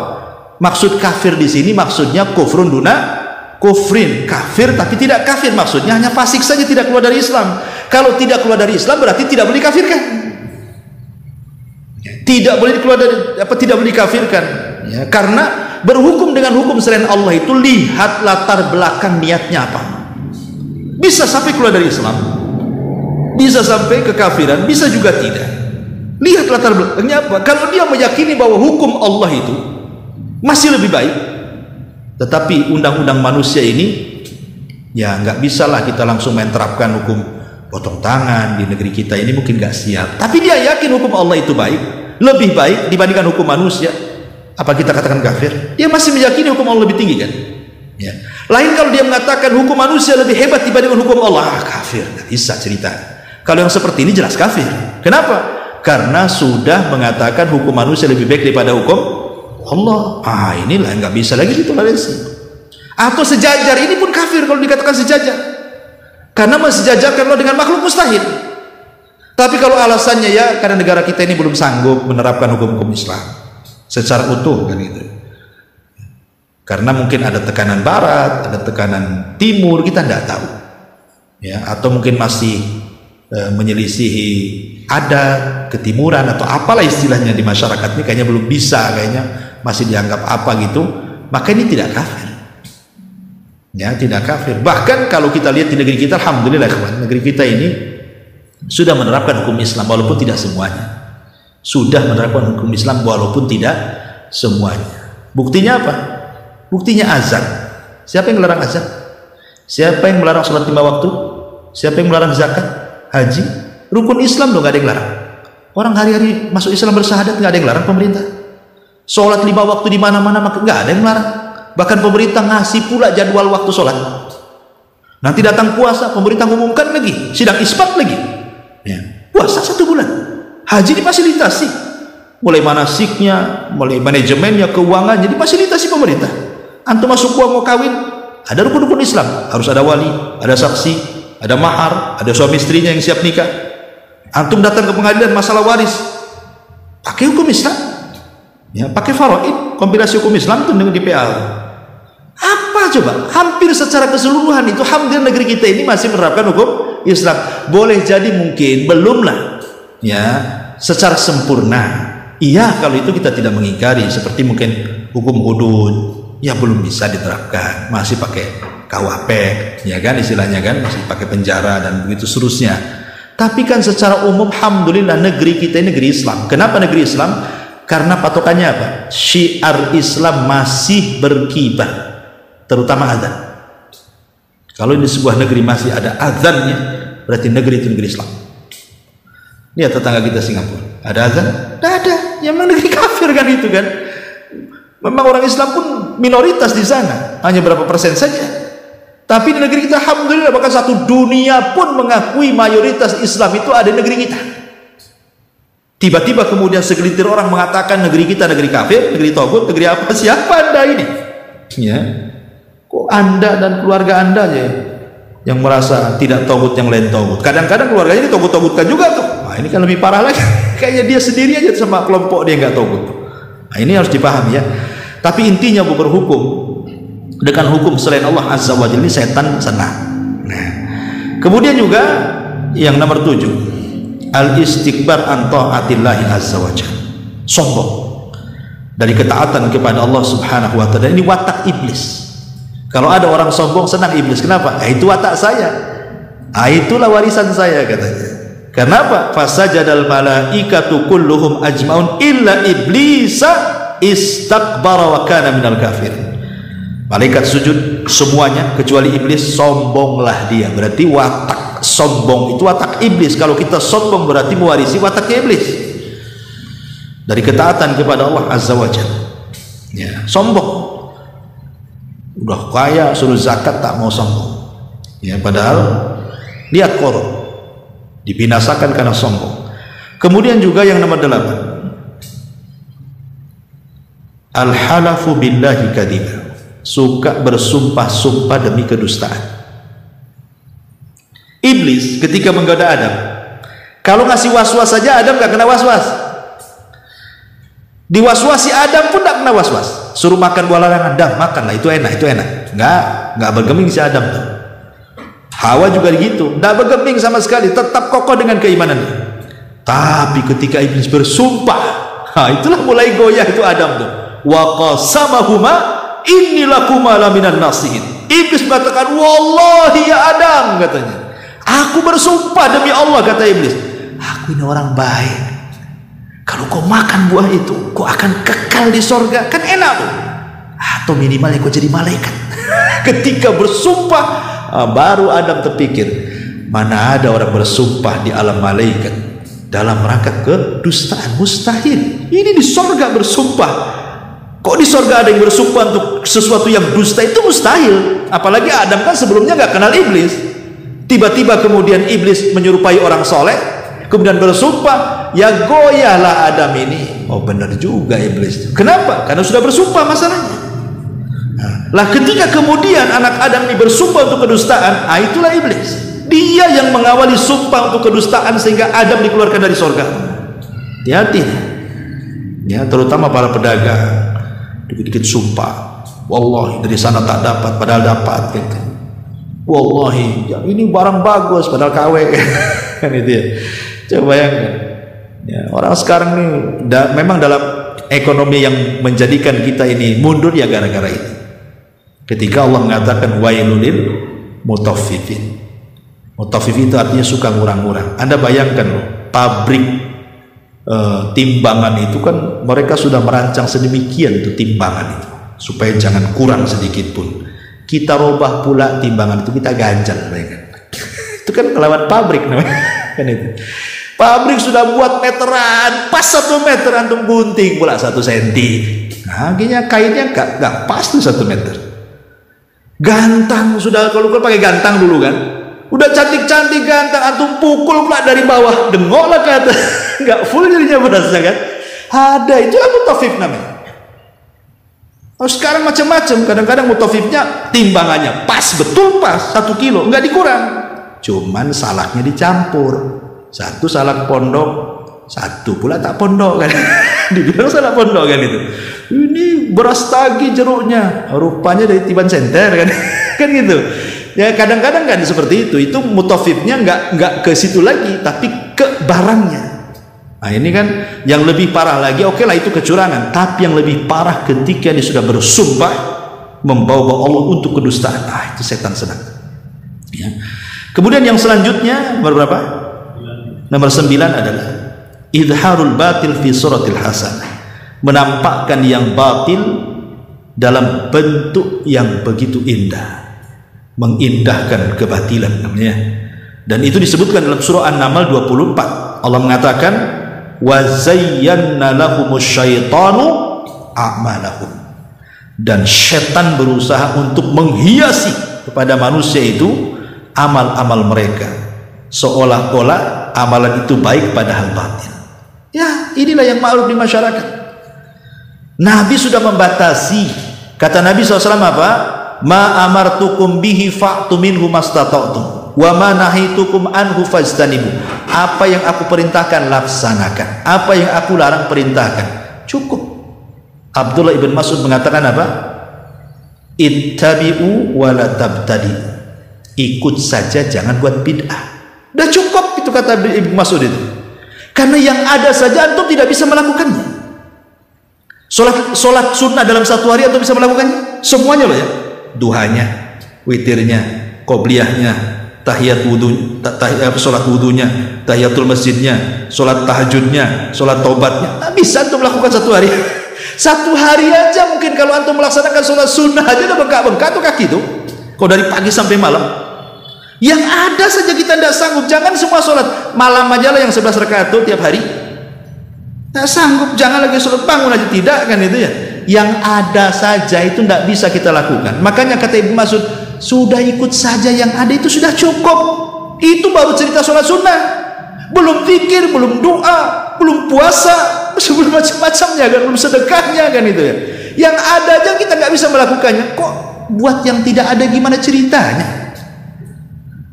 Maksud kafir di sini maksudnya kufrun duna kufrin, kafir tapi tidak kafir, maksudnya hanya fasik saja, tidak keluar dari Islam. Kalau tidak keluar dari Islam berarti tidak boleh dikafirkan, tidak boleh keluar dari tidak boleh dikafirkan ya, karena berhukum dengan hukum selain Allah itu lihat latar belakang niatnya apa. Bisa sampai keluar dari Islam, bisa sampai kekafiran, bisa juga tidak. Lihat latar belakangnya apa. Kalau dia meyakini bahwa hukum Allah itu masih lebih baik, tetapi undang-undang manusia ini ya nggak bisa lah kita langsung menerapkan hukum potong tangan di negeri kita ini, mungkin nggak siap. Tapi dia yakin hukum Allah itu baik, lebih baik dibandingkan hukum manusia. Apa kita katakan kafir? Dia masih meyakini hukum Allah lebih tinggi kan? Ya. Lain kalau dia mengatakan hukum manusia lebih hebat dibandingkan hukum Allah, kafir. Nggak bisa cerita. Kalau yang seperti ini jelas kafir. Kenapa? Karena sudah mengatakan hukum manusia lebih baik daripada hukum Allah. Inilah nggak bisa lagi ditoleransi. Atau sejajar, ini pun kafir kalau dikatakan sejajar, karena mensejajarkan Allah dengan makhluk mustahil. Tapi kalau alasannya ya karena negara kita ini belum sanggup menerapkan hukum-hukum Islam secara utuh kan gitu, karena mungkin ada tekanan Barat, ada tekanan Timur, kita tidak tahu ya, atau mungkin masih menyelisihi adat ketimuran atau apalah istilahnya di masyarakat ini, kayaknya belum bisa, kayaknya masih dianggap apa gitu, maka ini tidak kafir ya, tidak kafir. Bahkan kalau kita lihat di negeri kita, alhamdulillah negeri kita ini sudah menerapkan hukum Islam walaupun tidak semuanya, sudah menerapkan hukum Islam walaupun tidak semuanya. Buktinya apa? Buktinya azan. Siapa yang melarang azan? Siapa yang melarang sholat 5 waktu? Siapa yang melarang zakat, haji? Rukun Islam loh, nggak ada yang larang. Orang hari-hari masuk Islam bersyahadat, nggak ada yang larang pemerintah. Sholat 5 waktu di mana-mana nggak ada yang larang. Bahkan pemerintah ngasih pula jadwal waktu sholat. Nanti datang puasa, pemerintah umumkan lagi, sidang isbat lagi ya. Puasa 1 bulan, haji difasilitasi, mulai manasiknya, mulai manajemennya, keuangannya difasilitasi pemerintah. Antum masuk uang mau kawin, ada rukun-rukun Islam, harus ada wali, ada saksi, ada mahar, ada suami istrinya yang siap nikah. Antum datang ke pengadilan masalah waris, pakai hukum Islam, ya, pakai faraid, kompilasi hukum Islam itu dengan DPA. Apa coba? Hampir secara keseluruhan itu, alhamdulillah negeri kita ini masih menerapkan hukum Islam. Boleh jadi mungkin belumlah, ya, secara sempurna. Iya, kalau itu kita tidak mengingkari. Seperti mungkin hukum hudud, ya belum bisa diterapkan, masih pakai KUHP, ya kan istilahnya kan, masih pakai penjara dan begitu seterusnya. Tapi kan secara umum, alhamdulillah negeri kita ini negeri Islam. Kenapa negeri Islam? Karena patokannya apa? Syiar Islam masih berkibar, terutama adzan. Kalau di sebuah negeri masih ada adzannya, berarti negeri itu negeri Islam. Lihat tetangga kita Singapura, ada azan? Tidak ada. Ya memang negeri kafir kan itu kan. Memang orang Islam pun minoritas di sana, hanya berapa persen saja. Tapi di negeri kita alhamdulillah, bahkan satu dunia pun mengakui mayoritas Islam itu ada di negeri kita. Tiba-tiba kemudian segelintir orang mengatakan negeri kita negeri kafir, negeri togut, negeri apa? Siapa Anda ini? Ya. Kok Anda dan keluarga Anda aja yang merasa tidak togut, yang lain togut? Kadang-kadang keluarganya ditogut-togutkan juga tuh. Nah, ini kan lebih parah lagi. Kayaknya dia sendiri aja sama kelompok dia nggak togut. Nah, ini harus dipahami ya. Tapi intinya berhukum dengan hukum selain Allah Azza wa Jalla, setan senang. Nah, kemudian juga yang nomor 7, al-istikbar an ta'atillahi Azza wa Jalla. Sombong dari ketaatan kepada Allah Subhanahu wa taala. Ini watak iblis. Kalau ada orang sombong, senang iblis. Kenapa? Itu watak saya. Itulah warisan saya katanya. Kenapa? Fasajadal malaikatu kulluhum ajmaun illa iblisa istakbara wa kana minal kafirin. Malaikat sujud semuanya kecuali iblis, sombonglah dia. Berarti watak sombong itu watak iblis. Kalau kita sombong berarti mewarisi watak iblis dari ketaatan kepada Allah Azza wa Jalla. Ya, sombong. Udah kaya suruh zakat tak mau sombong. Ya, padahal lihat korup, dibinasakan karena sombong. Kemudian juga yang nomor 8, al-halafu billahi kadiba. Suka bersumpah-sumpah demi kedustaan. Iblis ketika menggoda Adam, kalau ngasih was-was saja Adam gak kena was-was. Diwaswasi Adam pun gak kena was-was. Suruh makan buah larangan, Adam makanlah, itu enak, itu enak. Nggak bergeming si Adam tuh. Hawa juga begitu, nggak bergeming sama sekali, tetap kokoh dengan keimanannya. Tapi ketika iblis bersumpah, itulah mulai goyah itu Adam tuh. Wa qasamahuma inni lakuma laminan nasihin. Iblis mengatakan, wallahi ya Adam, katanya, aku bersumpah demi Allah, kata iblis, aku ini orang baik. Kalau kau makan buah itu, kau akan kekal di sorga, kan enak tuh. Atau minimalnya kau jadi malaikat. Ketika bersumpah, baru Adam terpikir, mana ada orang bersumpah di alam malaikat dalam rangka kedustaan? Mustahil. Ini di sorga bersumpah. Kok di sorga ada yang bersumpah untuk sesuatu yang dusta? Itu mustahil. Apalagi Adam kan sebelumnya nggak kenal iblis. Tiba-tiba kemudian iblis menyerupai orang soleh, kemudian bersumpah, ya goyahlah Adam ini. Oh benar juga iblis. Kenapa? Karena sudah bersumpah masalahnya. Lah ketika kemudian anak Adam ini bersumpah untuk kedustaan, itulah iblis. Dia yang mengawali sumpah untuk kedustaan sehingga Adam dikeluarkan dari surga. Hati-hati ya, terutama para pedagang, dikit-dikit sumpah, wallahi dari sana tak dapat padahal dapat gitu. Wallahi ya, ini barang bagus padahal KW kan itu ya. Coba bayangkan ya, orang sekarang ini memang dalam ekonomi yang menjadikan kita ini mundur ya gara-gara itu. Ketika Allah mengatakan wailulil mutaffifin. Mutaffifin itu artinya suka ngurang-ngurang. Anda bayangkan loh, pabrik timbangan itu kan mereka sudah merancang sedemikian tuh timbangan itu supaya jangan kurang sedikit pun. Kita robah pula timbangan itu, kita ganjal mereka. Itu kan melawan pabrik namanya. Kan itu. Pabrik sudah buat meteran, pas 1 meter antum gunting pula 1 senti. Nah, akhirnya kainnya gak pas tuh 1 meter. Gantang sudah, kalau pakai gantang dulu kan, udah cantik-cantik gantang, antum pukul pula dari bawah, dengok lah ke atas, nggak full jadinya berasnya kan. Ada, itu kan mutafif namanya. Oh, sekarang macam-macam, kadang-kadang mutafifnya timbangannya pas, betul pas 1 kilo, nggak dikurang. cuman salaknya dicampur. Satu salak pondok, satu pula tak pondok kan. Dibilang salak pondok kan itu. Ini beras tagi jeruknya, rupanya dari Tiban Center kan. Kan gitu. Ya kadang-kadang kan seperti itu. Itu mutafifnya nggak ke situ lagi, tapi ke barangnya. Nah ini kan yang lebih parah lagi. Oke lah itu kecurangan, tapi yang lebih parah ketika dia sudah bersumpah membawa Allah untuk kedustaan. Itu setan sedang. Ya. Kemudian yang selanjutnya berapa? Nomor 9 adalah idharul batil fi suratil hasanah, menampakkan yang batil dalam bentuk yang begitu indah, mengindahkan kebatilan namanya. Dan itu disebutkan dalam surah An-Naml 24. Allah mengatakan wa zayyana lahumus syaitanu a'malahum, dan setan berusaha untuk menghiasi kepada manusia itu amal-amal mereka, seolah-olah amalan itu baik padahal batil. Ya, inilah yang ma'ruf di masyarakat. Nabi sudah membatasi. Kata Nabi SAW apa? Ma amartukum bihi fa'tu minhu mastata'tum wa ma nahitukum anhu fajtanibu. Apa yang aku perintahkan laksanakan, apa yang aku larang perintahkan. Cukup. Abdullah ibn Mas'ud mengatakan apa? Ittabi'u wa la tabtadi. Ikut saja, jangan buat bid'ah. Udah cukup itu kata Ibnu Mas'ud itu. Karena yang ada saja antum tidak bisa melakukannya. Solat sunnah dalam satu hari antum bisa melakukannya? Semuanya loh ya. Duhanya, witirnya, qobliyahnya, tahiyat wudu, solat wudunya, tahiyatul masjidnya, solat tahajudnya, solat taubatnya. Nah, bisa antum melakukan satu hari. Satu hari aja mungkin kalau antum melaksanakan solat sunnah aja udah bengkak-bengkak tuh kaki tuh. Kau dari pagi sampai malam. Yang ada saja kita tidak sanggup. Jangan semua sholat malam aja lah yang 11 rakaat tuh tiap hari. Tidak sanggup. Jangan lagi sholat bangun aja, tidak kan itu ya. Yang ada saja itu tidak bisa kita lakukan. Makanya kata Ibnu Mas'ud, sudah ikut saja yang ada itu sudah cukup. Itu baru cerita sholat sunnah. Belum zikir, belum doa, belum puasa, belum macam-macamnya kan, belum sedekahnya kan itu ya. Yang ada aja kita nggak bisa melakukannya. Kok buat yang tidak ada gimana ceritanya?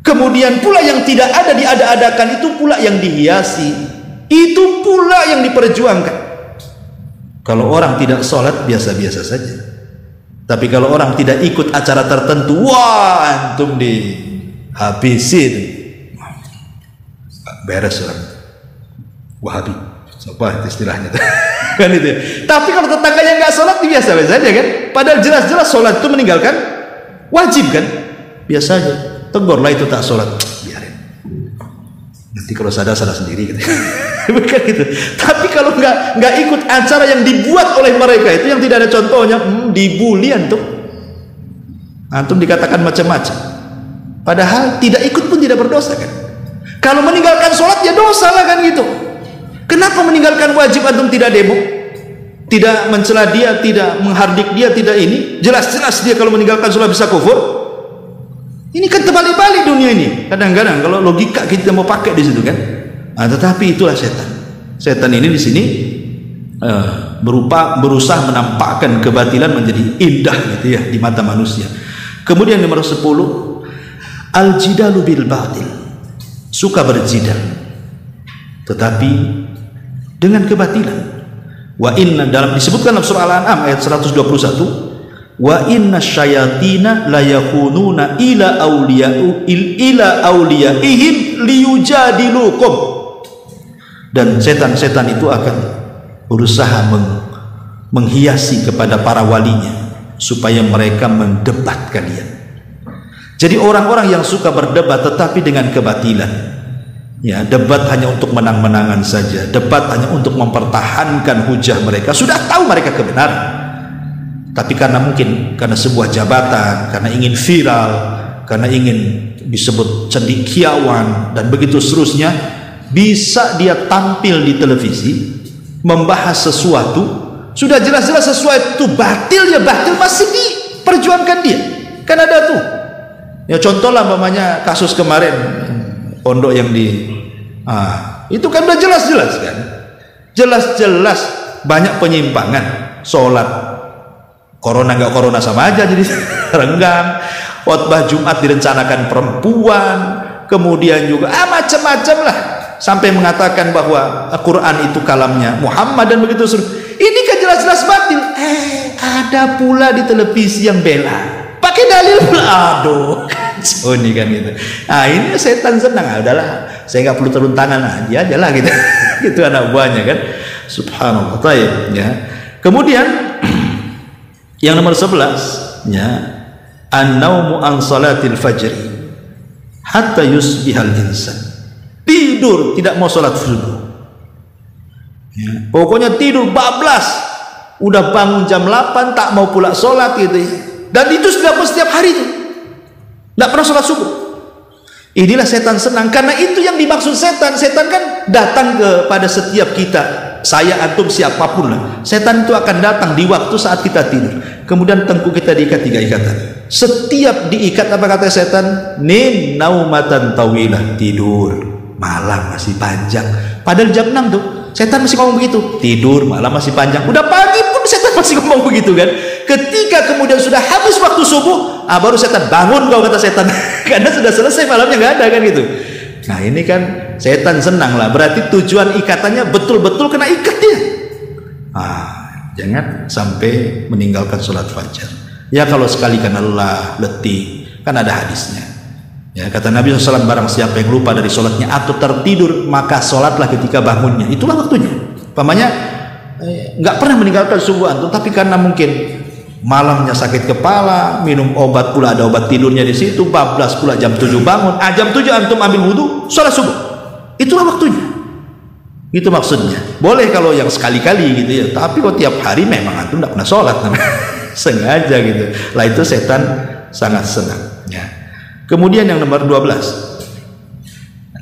Kemudian pula yang tidak ada diada-adakan, itu pula yang dihiasi, itu pula yang diperjuangkan. Kalau orang tidak sholat biasa-biasa saja, tapi kalau orang tidak ikut acara tertentu, wah antum dihabisin, beres orang Wahabi, apa istilahnya kan itu ya. Tapi kalau tetangganya nggak sholat biasa-biasa saja kan, padahal jelas-jelas sholat itu meninggalkan wajib kan, biasa aja. Tegurlah itu tak sholat, biarin. Nanti kalau sadar sendiri gitu. Bukan gitu. Tapi kalau nggak ikut acara yang dibuat oleh mereka itu yang tidak ada contohnya, dibully antum dikatakan macam-macam. Padahal tidak ikut pun tidak berdosa kan. Kalau meninggalkan sholat ya dosa lah kan gitu. Kenapa meninggalkan wajib antum tidak demo, tidak mencela dia, tidak menghardik dia, tidak ini? Jelas-jelas dia kalau meninggalkan sholat bisa kufur. Ini kan terbalik-balik dunia ini. Kadang-kadang kalau logika kita mau pakai di situ kan. Nah, tetapi itulah setan. Setan ini di sini berusaha menampakkan kebatilan menjadi indah gitu ya di mata manusia. Kemudian nomor 10, al-jidalu bil batil. Suka berjidal. Tetapi dengan kebatilan. Wa inna, dalam disebutkan dalam surah Al-An'am ayat 121, wa inna syayatina la yakununa ila awliyaihim liyujadilukum, dan setan-setan itu akan berusaha menghiasi kepada para walinya supaya mereka mendebat kalian. Jadi orang-orang yang suka berdebat tetapi dengan kebatilan, ya, debat hanya untuk menang-menangan saja, debat hanya untuk mempertahankan hujah mereka, sudah tahu mereka kebenaran, tapi karena sebuah jabatan, karena ingin viral, karena ingin disebut cendekiawan dan begitu seterusnya, bisa dia tampil di televisi membahas sesuatu, sudah jelas-jelas sesuatu itu batil, ya batil, masih diperjuangkan dia. Kan ada tuh ya, contoh lah umpamanya kasus kemarin pondok yang itu kan udah jelas-jelas kan, jelas-jelas banyak penyimpangan. Sholat corona nggak corona sama aja, jadi renggang. Khotbah Jumat direncanakan perempuan, kemudian juga macam-macam lah, sampai mengatakan bahwa Al-Quran itu kalamnya Muhammad dan begitu seterusnya. Ini kan jelas-jelas batil. Ada pula di televisi yang bela, pakai dalil pula. Aduh, kacau nih kan gitu. Nah ini setan senang. Udahlah, saya nggak perlu turun tangan aja lah gitu. Gitu anak buahnya kan. Subhanallah. Ya. Kemudian yang nomor 11 ya, an-naumu an salatil fajri hatta yusbihal insan. Tidur tidak mau salat subuh ya. Pokoknya tidur bablas, udah bangun jam 8 tak mau pula salat gitu ya. Dan itu sudah setiap hari itu tidak pernah salat subuh. Inilah setan senang, karena itu yang dimaksud setan. Setan kan datang kepada setiap kita, saya, antum, siapapun lah. Setan itu akan datang di waktu saat kita tidur, kemudian tengkuk kita diikat 3 ikatan. Setiap diikat apa kata setan? Nin naumatan tawilah, tidur malam masih panjang. Padahal jam 6 tuh setan masih ngomong begitu, tidur malam masih panjang. Udah pagi pun setan masih ngomong begitu kan. Ketika kemudian sudah habis waktu subuh, baru setan bangun kau, kata setan. Karena sudah selesai, malamnya nggak ada kan gitu. Nah ini kan setan senang lah, berarti tujuan ikatannya betul-betul kena ikat dia. Jangan sampai meninggalkan sholat fajar. Ya kalau sekali karena lelah, letih, kan ada hadisnya. Ya kata Nabi SAW, barang siapa yang lupa dari sholatnya atau tertidur, maka sholatlah ketika bangunnya. Itulah waktunya. Pamannya nggak pernah meninggalkan subuh antum, tapi karena mungkin malamnya sakit kepala, minum obat pula, ada obat tidurnya di situ, bablas pula jam 7 bangun. Jam 7 antum ambil wudhu, sholat subuh. Itulah waktunya. Itu maksudnya. Boleh kalau yang sekali-kali gitu ya, tapi kalau tiap hari memang antum tidak pernah sholat sengaja gitu lah, itu setan sangat senang ya. Kemudian yang nomor 12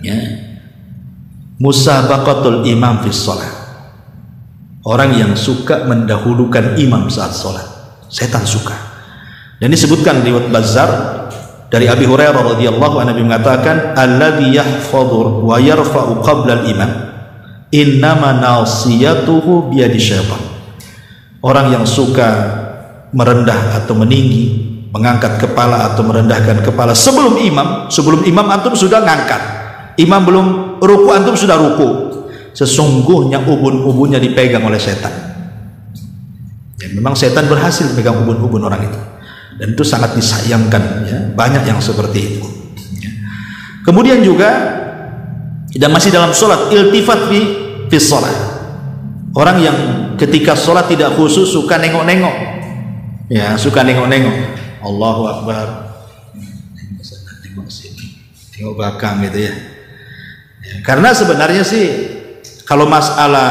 ya, musabaqatul imam fis shalah. Orang yang suka mendahulukan imam saat sholat, setan suka. Dan disebutkan riwayat Bazzar dari Abi Hurairah radhiyallahu anhu mengatakan, alladzi yahfadhu wa yarfa'u qabla al-imam innama nasiyatuhu biyadi syaitan. Orang yang suka merendah atau meninggi, mengangkat kepala atau merendahkan kepala sebelum imam antum sudah ngangkat, imam belum ruku antum sudah ruku, sesungguhnya ubun-ubunnya dipegang oleh setan. Ya, memang setan berhasil memegang ubun-ubun orang itu, dan itu sangat disayangkan ya. Banyak yang seperti itu ya. Kemudian juga, dan masih dalam sholat, iltifat fi sholat. Orang yang ketika sholat tidak khusus, suka nengok-nengok ya, suka nengok-nengok, Allahu Akbar, tengok sini, tengok belakang gitu ya. Karena sebenarnya sih kalau masalah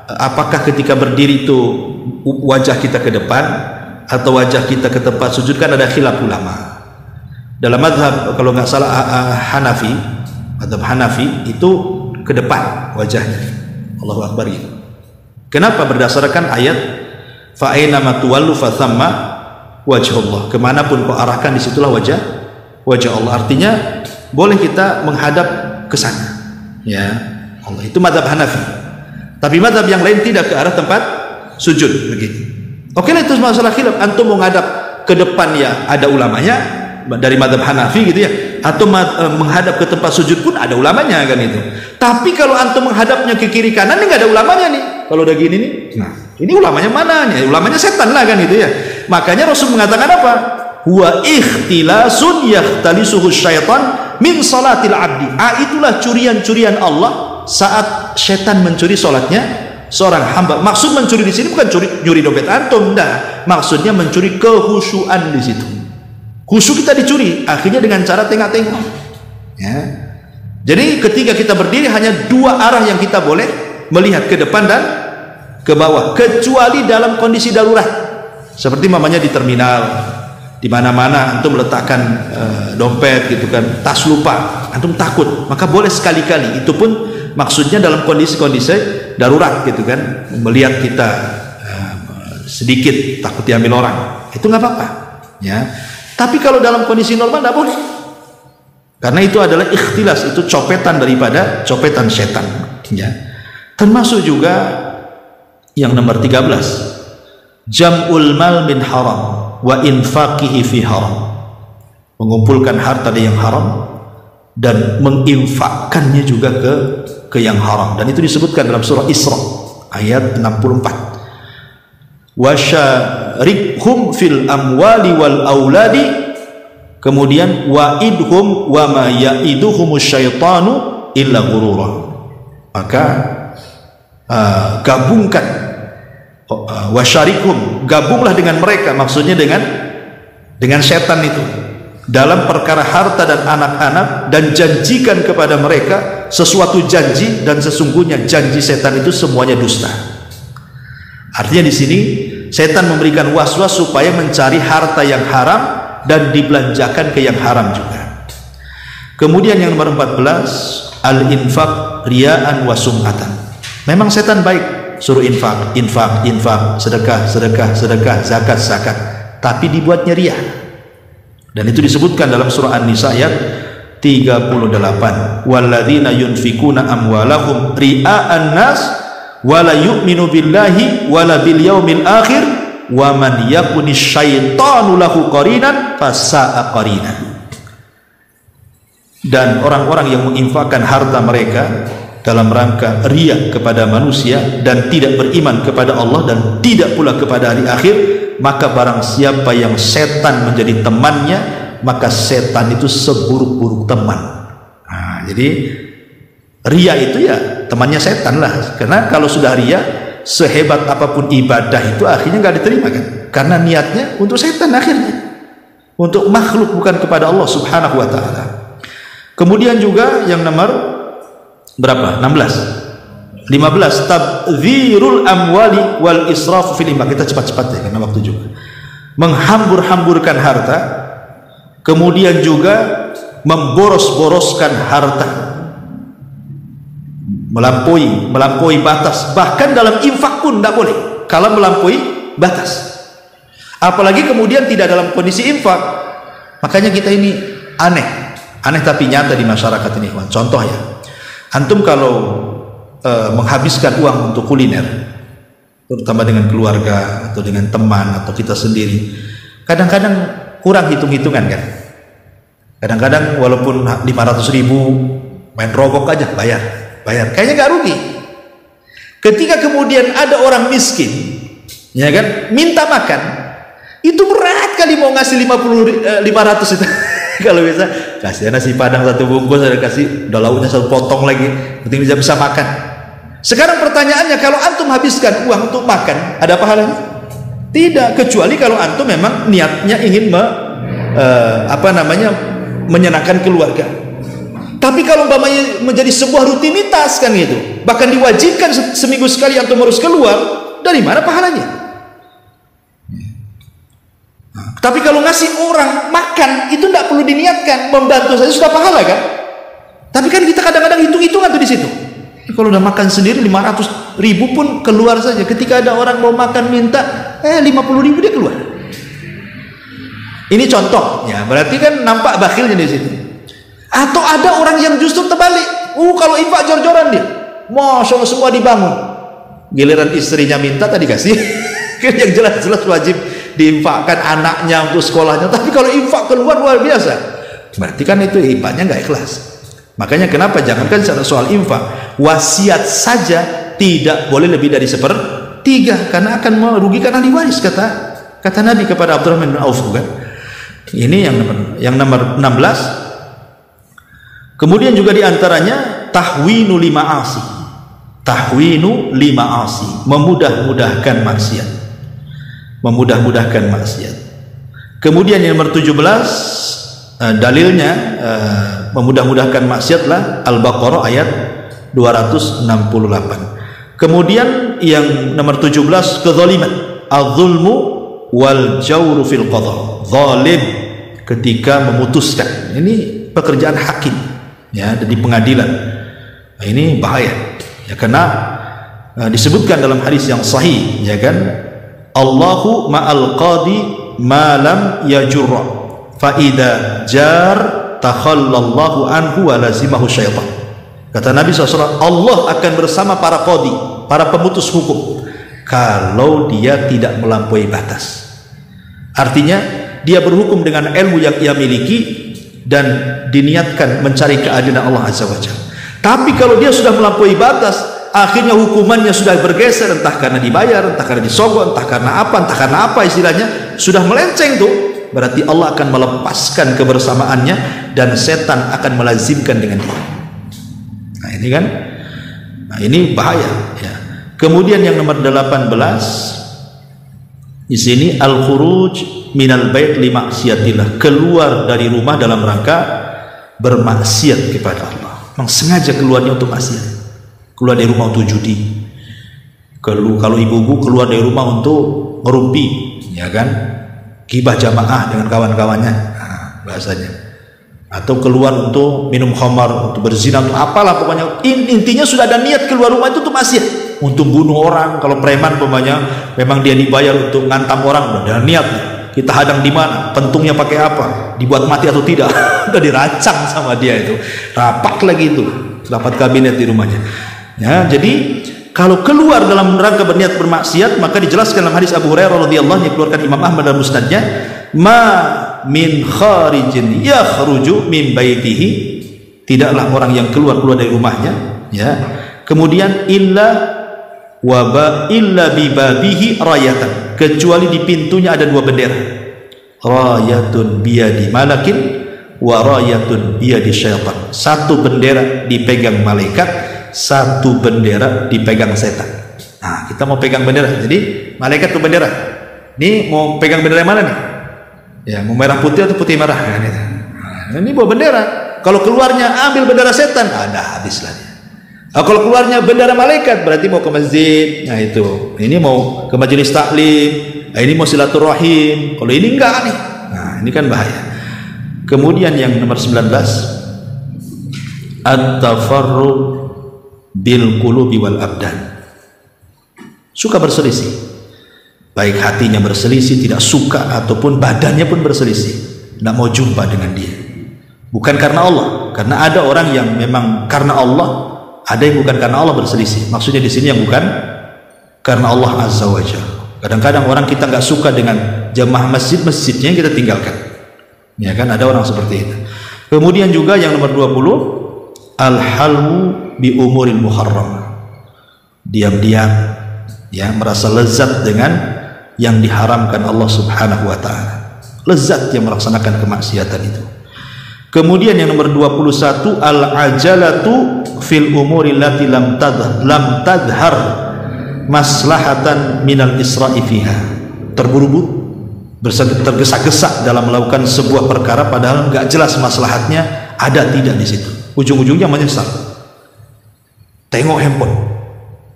apakah ketika berdiri itu wajah kita ke depan atau wajah kita ke tempat sujud, kan ada khilaf ulama. Dalam mazhab kalau nggak salah Hanafi, mazhab Hanafi itu ke depan wajahnya, Allahu Akbar gitu. Kenapa? Berdasarkan ayat fa aina ma tuwallu fa thamma wajhullah. Kemanapun kau arahkan, disitulah wajah Allah. Artinya boleh kita menghadap ke sana ya Allah. Itu mazhab Hanafi. Tapi mazhab yang lain tidak, ke arah tempat sujud begitu. Oke lah, itu masalah khilaf. Antum menghadap ke depan ya ada ulamanya dari mazhab Hanafi gitu ya, atau menghadap ke tempat sujud pun ada ulamanya kan itu. Tapi kalau antum menghadapnya ke kiri kanan, ini nggak ada ulamanya nih. Kalau udah gini nih, nah ini ulamanya mana nih? Ulamanya setan lah kan itu ya. Makanya Rasul mengatakan apa? Huwa ikhtilasun yakhtalisuhu syaitan min salatil abdi. Itulah curian-curian Allah saat setan mencuri salatnya seorang hamba. Maksud mencuri di sini bukan nyuri dompet antum, enggak. Maksudnya mencuri kehusyuan di situ. Khusyuk kita dicuri, akhirnya dengan cara tengok-tengok. Ya. Jadi ketika kita berdiri hanya 2 arah yang kita boleh melihat, ke depan dan ke bawah, kecuali dalam kondisi darurat. Seperti mamanya di terminal, di mana-mana antum meletakkan dompet gitu kan, tas lupa, antum takut, maka boleh sekali-kali. Itu pun maksudnya dalam kondisi-kondisi darurat gitu kan, melihat kita sedikit takut diambil orang, itu nggak apa-apa ya. Tapi kalau dalam kondisi normal nggak boleh, karena itu adalah ikhtilas, itu copetan daripada copetan setan ya. Termasuk juga yang nomor 13, jam'ul mal min haram wa infaqihi fi haram. Mengumpulkan harta dari yang haram dan menginfakkannya juga ke yang haram, dan itu disebutkan dalam surah Isra ayat 64. Wasyarikhum fil amwali wal auladi, kemudian wa'idhum wa ma ya'iduhumus syaitanu illa ghurura. Maka gabungkan, wasyarikhum, gabunglah dengan mereka, maksudnya dengan setan itu dalam perkara harta dan anak-anak, dan janjikan kepada mereka sesuatu janji, dan sesungguhnya janji setan itu semuanya dusta. Artinya di sini setan memberikan was-was supaya mencari harta yang haram dan dibelanjakan ke yang haram juga. Kemudian yang nomor 14, al-infaq riya'an wa sum'atan. Memang setan baik, suruh infak, sedekah, zakat, tapi dibuatnya riya. Dan itu disebutkan dalam surah An-Nisa ayat 38. Walladzina yunfikuna amwalahum ria'an nas wa la yu'minu billahi wa la bil yaumil akhir wa man yakuni syaitanu lahu qarinan fasa'a qarina. Dan orang-orang yang menginfakkan harta mereka dalam rangka riya kepada manusia dan tidak beriman kepada Allah dan tidak pula kepada hari akhir, maka barang siapa yang setan menjadi temannya, maka setan itu seburuk-buruk teman. Nah, jadi riya itu ya temannya setan lah, karena kalau sudah riya, sehebat apapun ibadah itu akhirnya nggak diterima kan, karena niatnya untuk setan, akhirnya untuk makhluk, bukan kepada Allah subhanahu wa ta'ala. Kemudian juga yang nomor berapa? 15 tabdzirul amwali wal israf fil infaq. Kita cepat-cepat ya karena waktu juga. Menghambur-hamburkan harta, kemudian juga memboros-boroskan harta, melampaui batas. Bahkan dalam infak pun tidak boleh kalau melampaui batas, apalagi kemudian tidak dalam kondisi infak. Makanya kita ini aneh tapi nyata di masyarakat ini. Contoh ya, antum kalau menghabiskan uang untuk kuliner, terutama dengan keluarga atau dengan teman atau kita sendiri, kadang-kadang kurang hitung-hitungan kan. Kadang-kadang walaupun 500.000 main rokok aja bayar, kayaknya nggak rugi. Ketika kemudian ada orang miskin, ya kan, minta makan, itu berat kali mau ngasih 500 itu. Kalau bisa kasih nasi padang satu bungkus, ada kasih udah lauknya satu potong lagi, penting bisa makan. Sekarang pertanyaannya, kalau antum habiskan uang untuk makan, ada pahalanya? Tidak, kecuali kalau antum memang niatnya ingin menyenangkan keluarga. Tapi kalau umpamanya menjadi sebuah rutinitas kan gitu, bahkan diwajibkan seminggu sekali antum harus keluar, dari mana pahalanya? Tapi kalau ngasih orang makan itu tidak perlu diniatkan, membantu saja sudah pahala kan? Tapi kan kita kadang-kadang hitung-hitungan tuh di situ. Kalau udah makan sendiri 500.000 pun keluar saja. Ketika ada orang mau makan minta 50.000 dia keluar. Ini contoh ya, berarti kan nampak bakhilnya di situ. Atau ada orang yang justru terbalik. Kalau infak jor-joran dia, masya Allah semua dibangun. Giliran istrinya minta tadi kasih. Kan yang jelas-jelas wajib diinfakkan anaknya untuk sekolahnya, tapi kalau infak keluar luar biasa, berarti kan itu infaknya nggak ikhlas. Makanya kenapa jangankan soal infak, wasiat saja tidak boleh lebih dari 1/3, karena akan merugikan ahli waris, kata Nabi kepada Abdurrahman bin Auf kan. Ini yang nomor 16. Kemudian juga diantaranya tahwinu lima asi, memudah-mudahkan maksiat. Kemudian yang nomor 17 dalilnya memudah-mudahkan maksiat lah Al-Baqarah ayat 268. Kemudian yang nomor 17 kezaliman, az-zulmu wal jawru fil qadha, zalim ketika memutuskan. Ini pekerjaan hakim ya di pengadilan. Nah, ini bahaya ya, karena disebutkan dalam hadis yang sahih ya kan, Allahu ma'al qadi ma lam yajurra fa idza jar takhallallahu anhu wa lazimahu syaitan. Kata Nabi SAW, Allah akan bersama para qadi, para pemutus hukum, kalau dia tidak melampaui batas. Artinya dia berhukum dengan ilmu yang ia miliki, dan diniatkan mencari keadilan Allah Azza wa Jalla. Tapi kalau dia sudah melampaui batas, akhirnya hukumannya sudah bergeser, entah karena dibayar, entah karena disogok, entah karena apa istilahnya, sudah melenceng tuh, berarti Allah akan melepaskan kebersamaannya dan setan akan melazimkan dengan dia. Nah ini kan, nah ini bahaya ya. Kemudian yang nomor 18 di sini, al-khuruj minal bait li maksiatillah, keluar dari rumah dalam rangka bermaksiat kepada Allah. Memang sengaja keluarnya untuk maksiat, keluar dari rumah untuk judi, kalau ibu-ibu keluar dari rumah untuk ngerumpi, ya kan, gibah jamaah dengan kawan-kawannya, nah, bahasanya, atau keluar untuk minum khamar, untuk berzina, untuk apalah pokoknya. Intinya sudah ada niat keluar rumah itu untuk maksiat, untuk bunuh orang. Kalau preman pokoknya memang dia dibayar untuk ngantam orang, udah ada niatnya. Kita hadang di mana, pentungnya pakai apa, dibuat mati atau tidak, udah dirancang sama dia itu, rapat lagi itu, rapat kabinet di rumahnya. Ya, jadi kalau keluar dalam rangka berniat bermaksiat, maka dijelaskan dalam hadis Abu Hurairah radhiyallahu anhu yang dikeluarkan Imam Ahmad dalam musnadnya, ma min kharijin yakhruju min baitihi, tidaklah orang yang keluar dari rumahnya, ya, kemudian illa bibabihi rayatan, kecuali di pintunya ada dua bendera, rayatun biyadi malakin wa rayatun biyadi syaitan, satu bendera dipegang malaikat, satu bendera dipegang setan. Nah, kita mau pegang bendera, jadi malaikat tuh bendera, ini mau pegang bendera mana nih? Ya, mau merah putih atau putih merah? Nah, ini bawa bendera. Kalau keluarnya ambil bendera setan, ada habis lagi. Nah, kalau keluarnya bendera malaikat, berarti mau ke masjid. Nah itu, ini mau ke majelis taklim, nah, ini mau silaturahim. Kalau ini enggak nih, nah ini kan bahaya. Kemudian yang nomor 19, at-tafarru bil qulubi wal abdan, suka berselisih, baik hatinya berselisih, tidak suka, ataupun badannya pun berselisih, tidak mau jumpa dengan dia. Bukan karena Allah, karena ada orang yang memang karena Allah, ada yang bukan karena Allah berselisih. Maksudnya di sini yang bukan karena Allah Azza wa Jalla. Kadang-kadang orang kita nggak suka dengan jamaah masjidnya yang kita tinggalkan. Ya kan, ada orang seperti itu. Kemudian juga yang nomor 20, al-halmu bi umuril muharram. Diam-diam ya merasa lezat dengan yang diharamkan Allah Subhanahu wa taala. Lezat yang melaksanakan kemaksiatan itu. Kemudian yang nomor 21, al-ajalatu fil umuri allati lam tadhhar maslahatan minal isra'i fiha, terburu-buru, tergesa-gesa dalam melakukan sebuah perkara padahal nggak jelas maslahatnya ada tidak di situ. Ujung-ujungnya menyesal. Tengok handphone,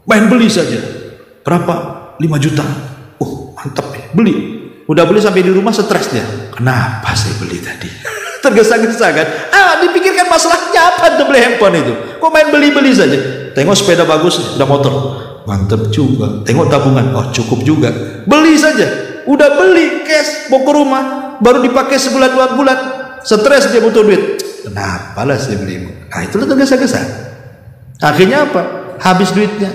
main beli saja, berapa? 5 juta. Mantap ya, beli. Udah beli sampai di rumah stres dia. Kenapa saya beli tadi? Tergesa-gesa kan? Dipikirkan masalahnya apa untuk beli handphone itu? Kok main beli-beli saja? Tengok sepeda bagus, udah motor, mantap juga. Tengok tabungan, oh cukup juga. Beli saja, udah beli cash, mau ke rumah, baru dipakai sebulan 2 bulan, stres dia butuh duit. Kenapa lah saya beli? Nah itulah tergesa-gesa. Akhirnya apa? Habis duitnya,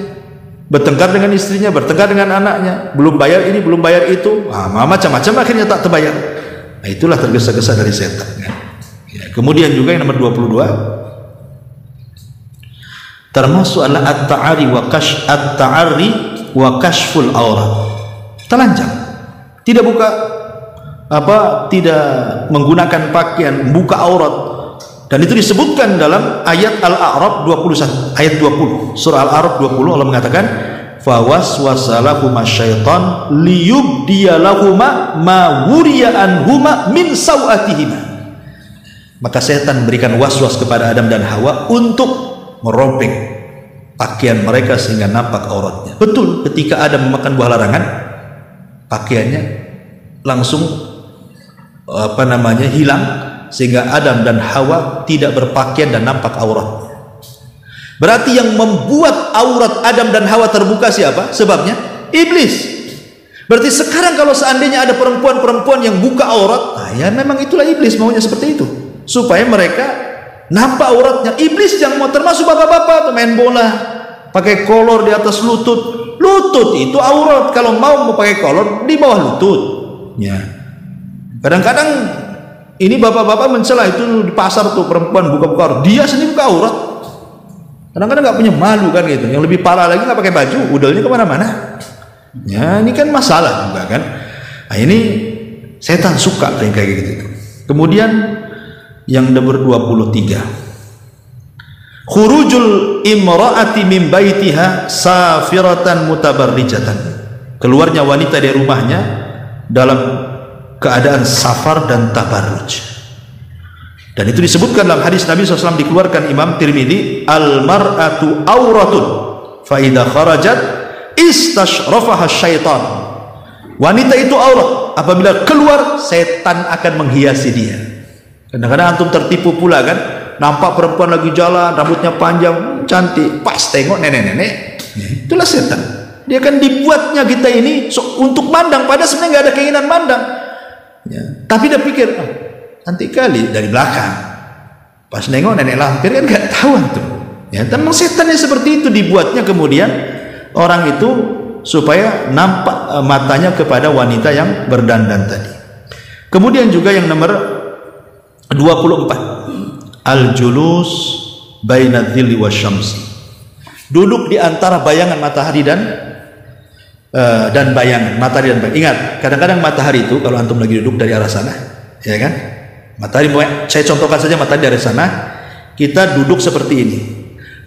bertengkar dengan istrinya, bertengkar dengan anaknya, belum bayar ini, belum bayar itu, macam-macam, akhirnya tak terbayar. Nah itulah tergesa-gesa dari setan ya. Kemudian juga yang nomor 22, termasuk adalah at-ta'ari wa kashful aurat, telanjang, tidak buka tidak menggunakan pakaian, buka aurat. Dan itu disebutkan dalam ayat Al-A'raf 21, ayat 20, surah Al-A'raf 20, Allah mengatakan fawaswasalahuma syaitan liyubdiyalahuma ma wuriya anhuma min sawatihima. Maka setan memberikan waswas kepada Adam dan Hawa untuk merobek pakaian mereka sehingga nampak auratnya. Betul, ketika Adam memakan buah larangan, pakaiannya langsung hilang, sehingga Adam dan Hawa tidak berpakaian dan nampak auratnya. Berarti yang membuat aurat Adam dan Hawa terbuka siapa? Sebabnya iblis. Berarti sekarang kalau seandainya ada perempuan-perempuan yang buka aurat, nah ya memang itulah iblis maunya seperti itu, supaya mereka nampak auratnya. Iblis yang mau, termasuk bapak-bapak main bola pakai kolor di atas lutut. Lutut itu aurat, kalau mau pakai kolor di bawah lutut ya. Kadang-kadang Ini bapak-bapak mencela itu di pasar tuh perempuan buka-buka aurat, dia sendiri buka aurat. Kadang-kadang nggak punya malu kan gitu. Yang lebih parah lagi nggak pakai baju, udahnya kemana-mana. Ya ini kan masalah juga kan. Nah ini setan suka kayak gitu. Kemudian yang nomor 23, khurujul imra'ati min baitiha safiratan mutabarrijatan. Keluarnya wanita dari rumahnya dalam keadaan safar dan tabarruj. Dan itu disebutkan dalam hadis Nabi SAW, dikeluarkan Imam Tirmidzi, al-mar'atu auratun fa idza kharajat istashrafaha syaitan. Wanita itu aurat, apabila keluar setan akan menghiasi dia. Kadang-kadang antum tertipu pula kan, nampak perempuan lagi jalan, rambutnya panjang, cantik, pas tengok nenek-nenek, itulah setan. Dia kan dibuatnya kita ini untuk mandang, padahal sebenarnya nggak ada keinginan mandang. Ya. Tapi dia pikir, cantik kali dari belakang. Pas nengok nenek lampir kan nggak tahu tuh. Ya, memang setannya seperti itu dibuatnya kemudian orang itu supaya nampak matanya kepada wanita yang berdandan tadi. Kemudian juga yang nomor 24, al-julus baina dhilli wasyamsi. Duduk di antara bayangan matahari dan bayangan matahari dan bayangan. Ingat, kadang-kadang matahari itu kalau antum lagi duduk dari arah sana, ya kan? Matahari, saya contohkan saja matahari dari sana, kita duduk seperti ini.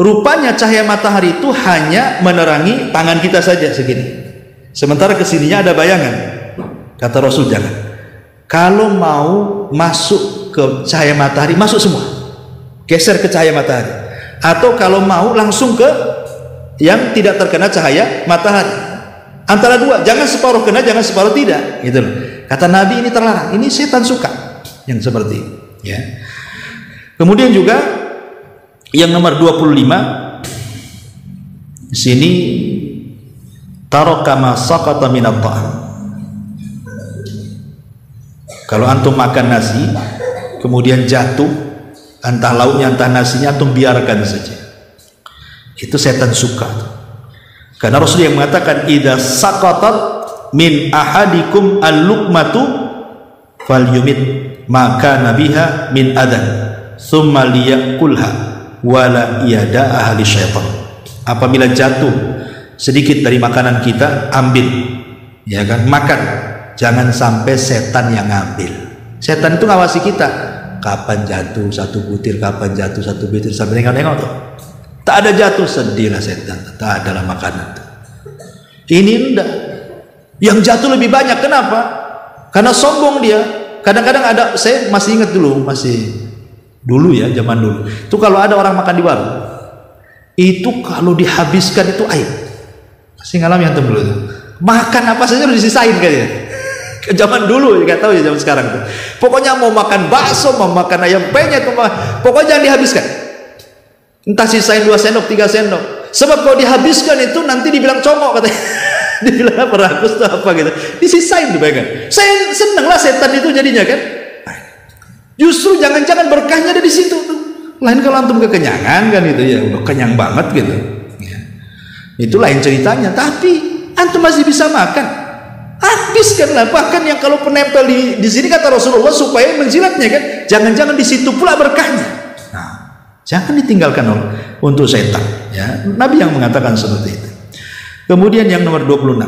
Rupanya cahaya matahari itu hanya menerangi tangan kita saja segini. Sementara kesininya ada bayangan. Kata Rasul, jangan. Kalau mau masuk ke cahaya matahari, masuk semua. Geser ke cahaya matahari. Atau kalau mau langsung ke yang tidak terkena cahaya matahari. Antara dua, jangan separuh kena, jangan separuh tidak. Gitu loh. Kata Nabi ini terlarang. Ini setan suka yang seperti ini. Ya. Kemudian juga yang nomor 25, di sini taraka ma saqata minat ta'am. Kalau antum makan nasi kemudian jatuh, entah lauknya entah nasinya, antum biarkan saja. Itu setan suka. Karena Rasul yang mengatakan idza saqatat min ahadikum al-luqmatu falyumit maka nabiha min adan thumma liyakulha wala iyada ahli syaitan. Apabila jatuh sedikit dari makanan kita, ambil, ya kan, makan, jangan sampai setan yang ngambil. Setan itu ngawasi kita, kapan jatuh satu butir, kapan jatuh satu butir, sampai nengok-nengok tuh. Tak ada jatuh, sedihlah setan, tak adalah makanan tuh. Ini enggak, yang jatuh lebih banyak. Kenapa? Karena sombong dia. Kadang-kadang ada, saya masih ingat dulu, dulu ya, zaman dulu itu kalau ada orang makan di warung itu kalau dihabiskan itu aib. Masih ngalamin antum dulu itu, makan apa saja harus disisain kayaknya. Zaman dulu, nggak tahu ya zaman sekarang tuh. Pokoknya mau makan bakso, mau makan ayam penyet, pokoknya jangan dihabiskan. Entah sisain 2 sendok 3 sendok, sebab kalau dihabiskan itu nanti dibilang congok katanya. Dibilang apa, rakus tuh apa gitu, disisain tuh kan. Saya seneng lah setan itu jadinya kan. Justru jangan-jangan berkahnya ada di situ tuh. Lain kalau antum kekenyangan kan itu ya, udah kenyang banget gitu. Ya. Itu lain ceritanya. Tapi antum masih bisa makan, habiskanlah. Bahkan yang kalau penempel di sini kata Rasulullah supaya menjilatnya kan, jangan-jangan di situ pula berkahnya. Nah, jangan ditinggalkan untuk setan. Ya, Nabi yang mengatakan seperti itu. Kemudian yang nomor 26,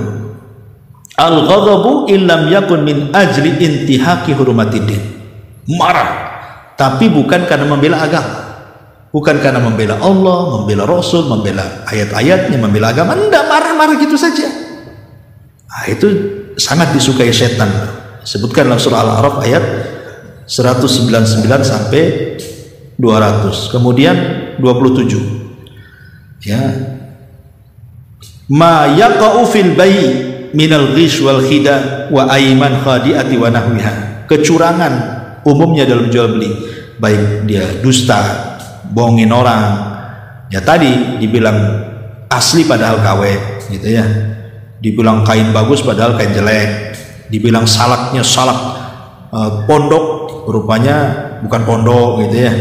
al-ghadabu illam yakun min ajli intihaki hurumatiddin. Marah, tapi bukan karena membela agama, bukan karena membela Allah, membela Rasul, membela ayat-ayatnya, membela agama. Enggak, marah-marah gitu saja. Nah, itu sangat disukai setan. Sebutkan dalam surah Al-A'raf ayat 199 sampai 200. Kemudian 27. Ya. Ma yaqa'u fil bayi minal ghish wal khida wa ayman khadi'ati wa nahwiha. Kecurangan umumnya dalam jual beli, baik dia dusta, bohongin orang, ya tadi dibilang asli padahal KW gitu ya, dibilang kain bagus padahal kain jelek, dibilang salaknya salak pondok rupanya bukan pondok gitu ya,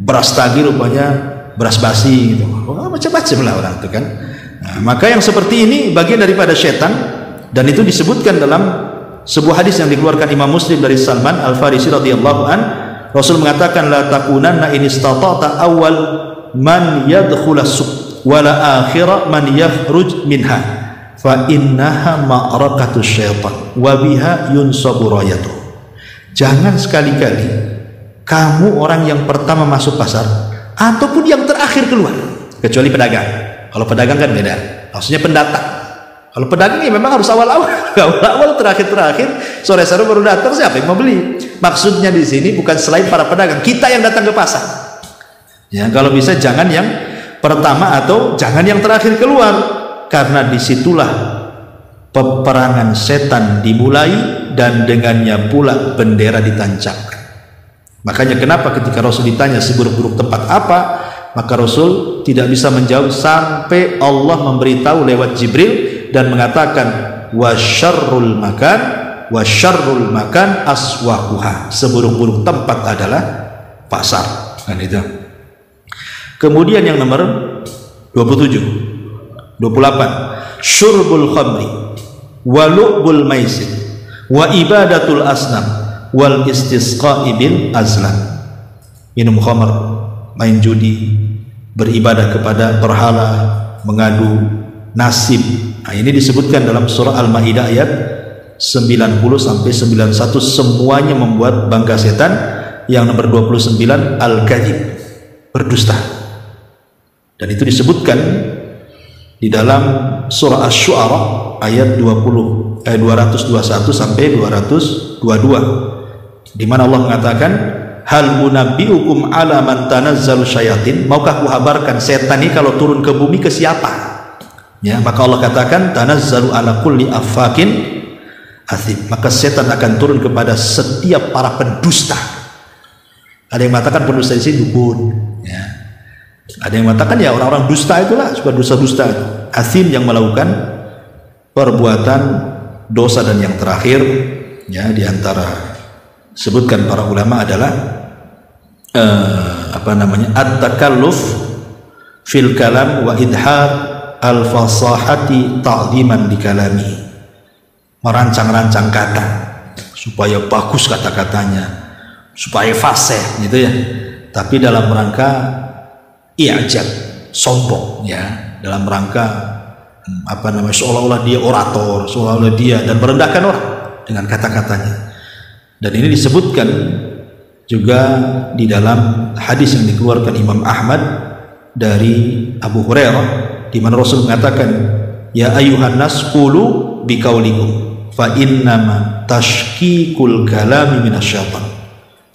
beras tagi rupanya beras basi gitu. Macam-macam lah orang itu kan. Nah, maka yang seperti ini bagian daripada setan, dan itu disebutkan dalam Sebuah hadis yang dikeluarkan Imam Muslim dari Salman Al-Farisi radhiyallahu an, Rasul mengatakan la takunanna in istata'ta awal man yadkhul as-suq wala akhira man yakhruj minha fa innaha ma'rakatu syaitan wa biha yunsabu rayatu. Jangan sekali-kali kamu orang yang pertama masuk pasar ataupun yang terakhir keluar, kecuali pedagang. Kalau pedagang kan beda, maksudnya pendatang. Kalau pedagang ya memang harus awal-awal, awal-awal terakhir-terakhir, sore-sore baru datang, siapa yang mau beli? Maksudnya di sini bukan selain para pedagang, kita yang datang ke pasar. Ya, kalau bisa jangan yang pertama atau jangan yang terakhir keluar, karena disitulah peperangan setan dimulai dan dengannya pula bendera ditancapkan. Makanya kenapa ketika Rasul ditanya seburuk-buruk tempat apa, maka Rasul tidak bisa menjawab sampai Allah memberitahu lewat Jibril dan mengatakan wasyarrul makan aswaquha, seburuk-buruk tempat adalah pasar. Kan itu. Kemudian yang nomor 28 syurbul khamri wa lu'bul maisir wa ibadatul asnam wal istisqa'i bil azlam. Minum khamr, main judi, beribadah kepada berhala, mengadu nasib. Nah, ini disebutkan dalam surah Al-Maidah ayat 90 sampai 91, semuanya membuat bangga setan. Yang nomor 29 al-kadzib, berdusta. Dan itu disebutkan di dalam surah Asy-Syu'ara ayat 221 sampai 222, di mana Allah mengatakan hal unabbiukum ala man tanazzalu syayatin, maukah kuhabarkan setan ini kalau turun ke bumi ke siapa? Ya, maka Allah katakan tanazzalu ala kulli affakin athim, maka setan akan turun kepada setiap para pendusta. Ada yang mengatakan pendusta di sini dukun, ya. Ada yang mengatakan ya orang-orang dusta itulah, suka dusta-dusta itu. Athim yang melakukan perbuatan dosa. Dan yang terakhir, ya, diantara sebutkan para ulama adalah at-takalluf fil kalam wa idhar al-fasahati ta'ziman di kalami, merancang-rancang kata supaya bagus kata-katanya, supaya fasih gitu ya, tapi dalam rangka i'jab, sombong, ya, dalam rangka seolah-olah dia orator, seolah-olah dia, dan merendahkan orang dengan kata-katanya. Dan ini disebutkan juga di dalam hadis yang dikeluarkan Imam Ahmad dari Abu Hurairah, di mana Rasul mengatakan ya ayuhan nas qulu biqaulikum fa innama tashkikul kalami minasyaitan.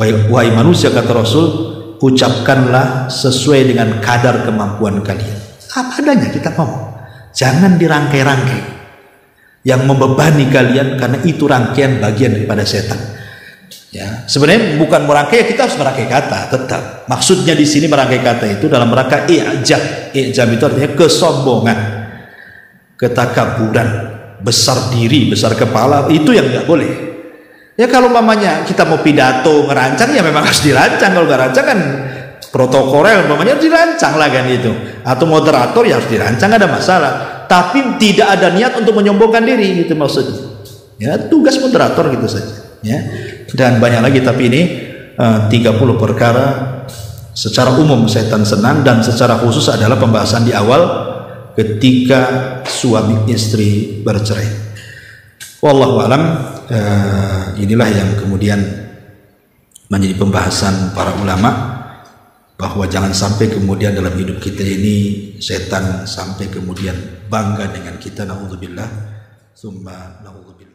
Wahai manusia, kata Rasul, ucapkanlah sesuai dengan kadar kemampuan kalian. Apa adanya kita ngomong, jangan dirangkai-rangkai yang membebani kalian, karena itu rangkaian bagian daripada setan. Ya, sebenarnya bukan merangkai, kita harus merangkai kata tetap. Maksudnya di sini merangkai kata itu dalam rangka i'jab. I'jab itu artinya kesombongan, ketakaburan, besar diri, besar kepala, itu yang nggak boleh. Ya kalau mamanya kita mau pidato ngerancang, ya memang harus dirancang. Kalau nggak rancang kan protokolnya mamanya dirancang lah kan itu. Atau moderator ya harus dirancang, ada masalah. Tapi tidak ada niat untuk menyombongkan diri, gitu maksudnya. Ya tugas moderator gitu saja. Ya, dan banyak lagi, tapi ini 30 perkara secara umum setan senang, dan secara khusus adalah pembahasan di awal ketika suami istri bercerai. Wallahu alam. Inilah yang kemudian menjadi pembahasan para ulama, bahwa jangan sampai kemudian dalam hidup kita ini setan sampai kemudian bangga dengan kita. Naudzubillah, summa naudzubillah.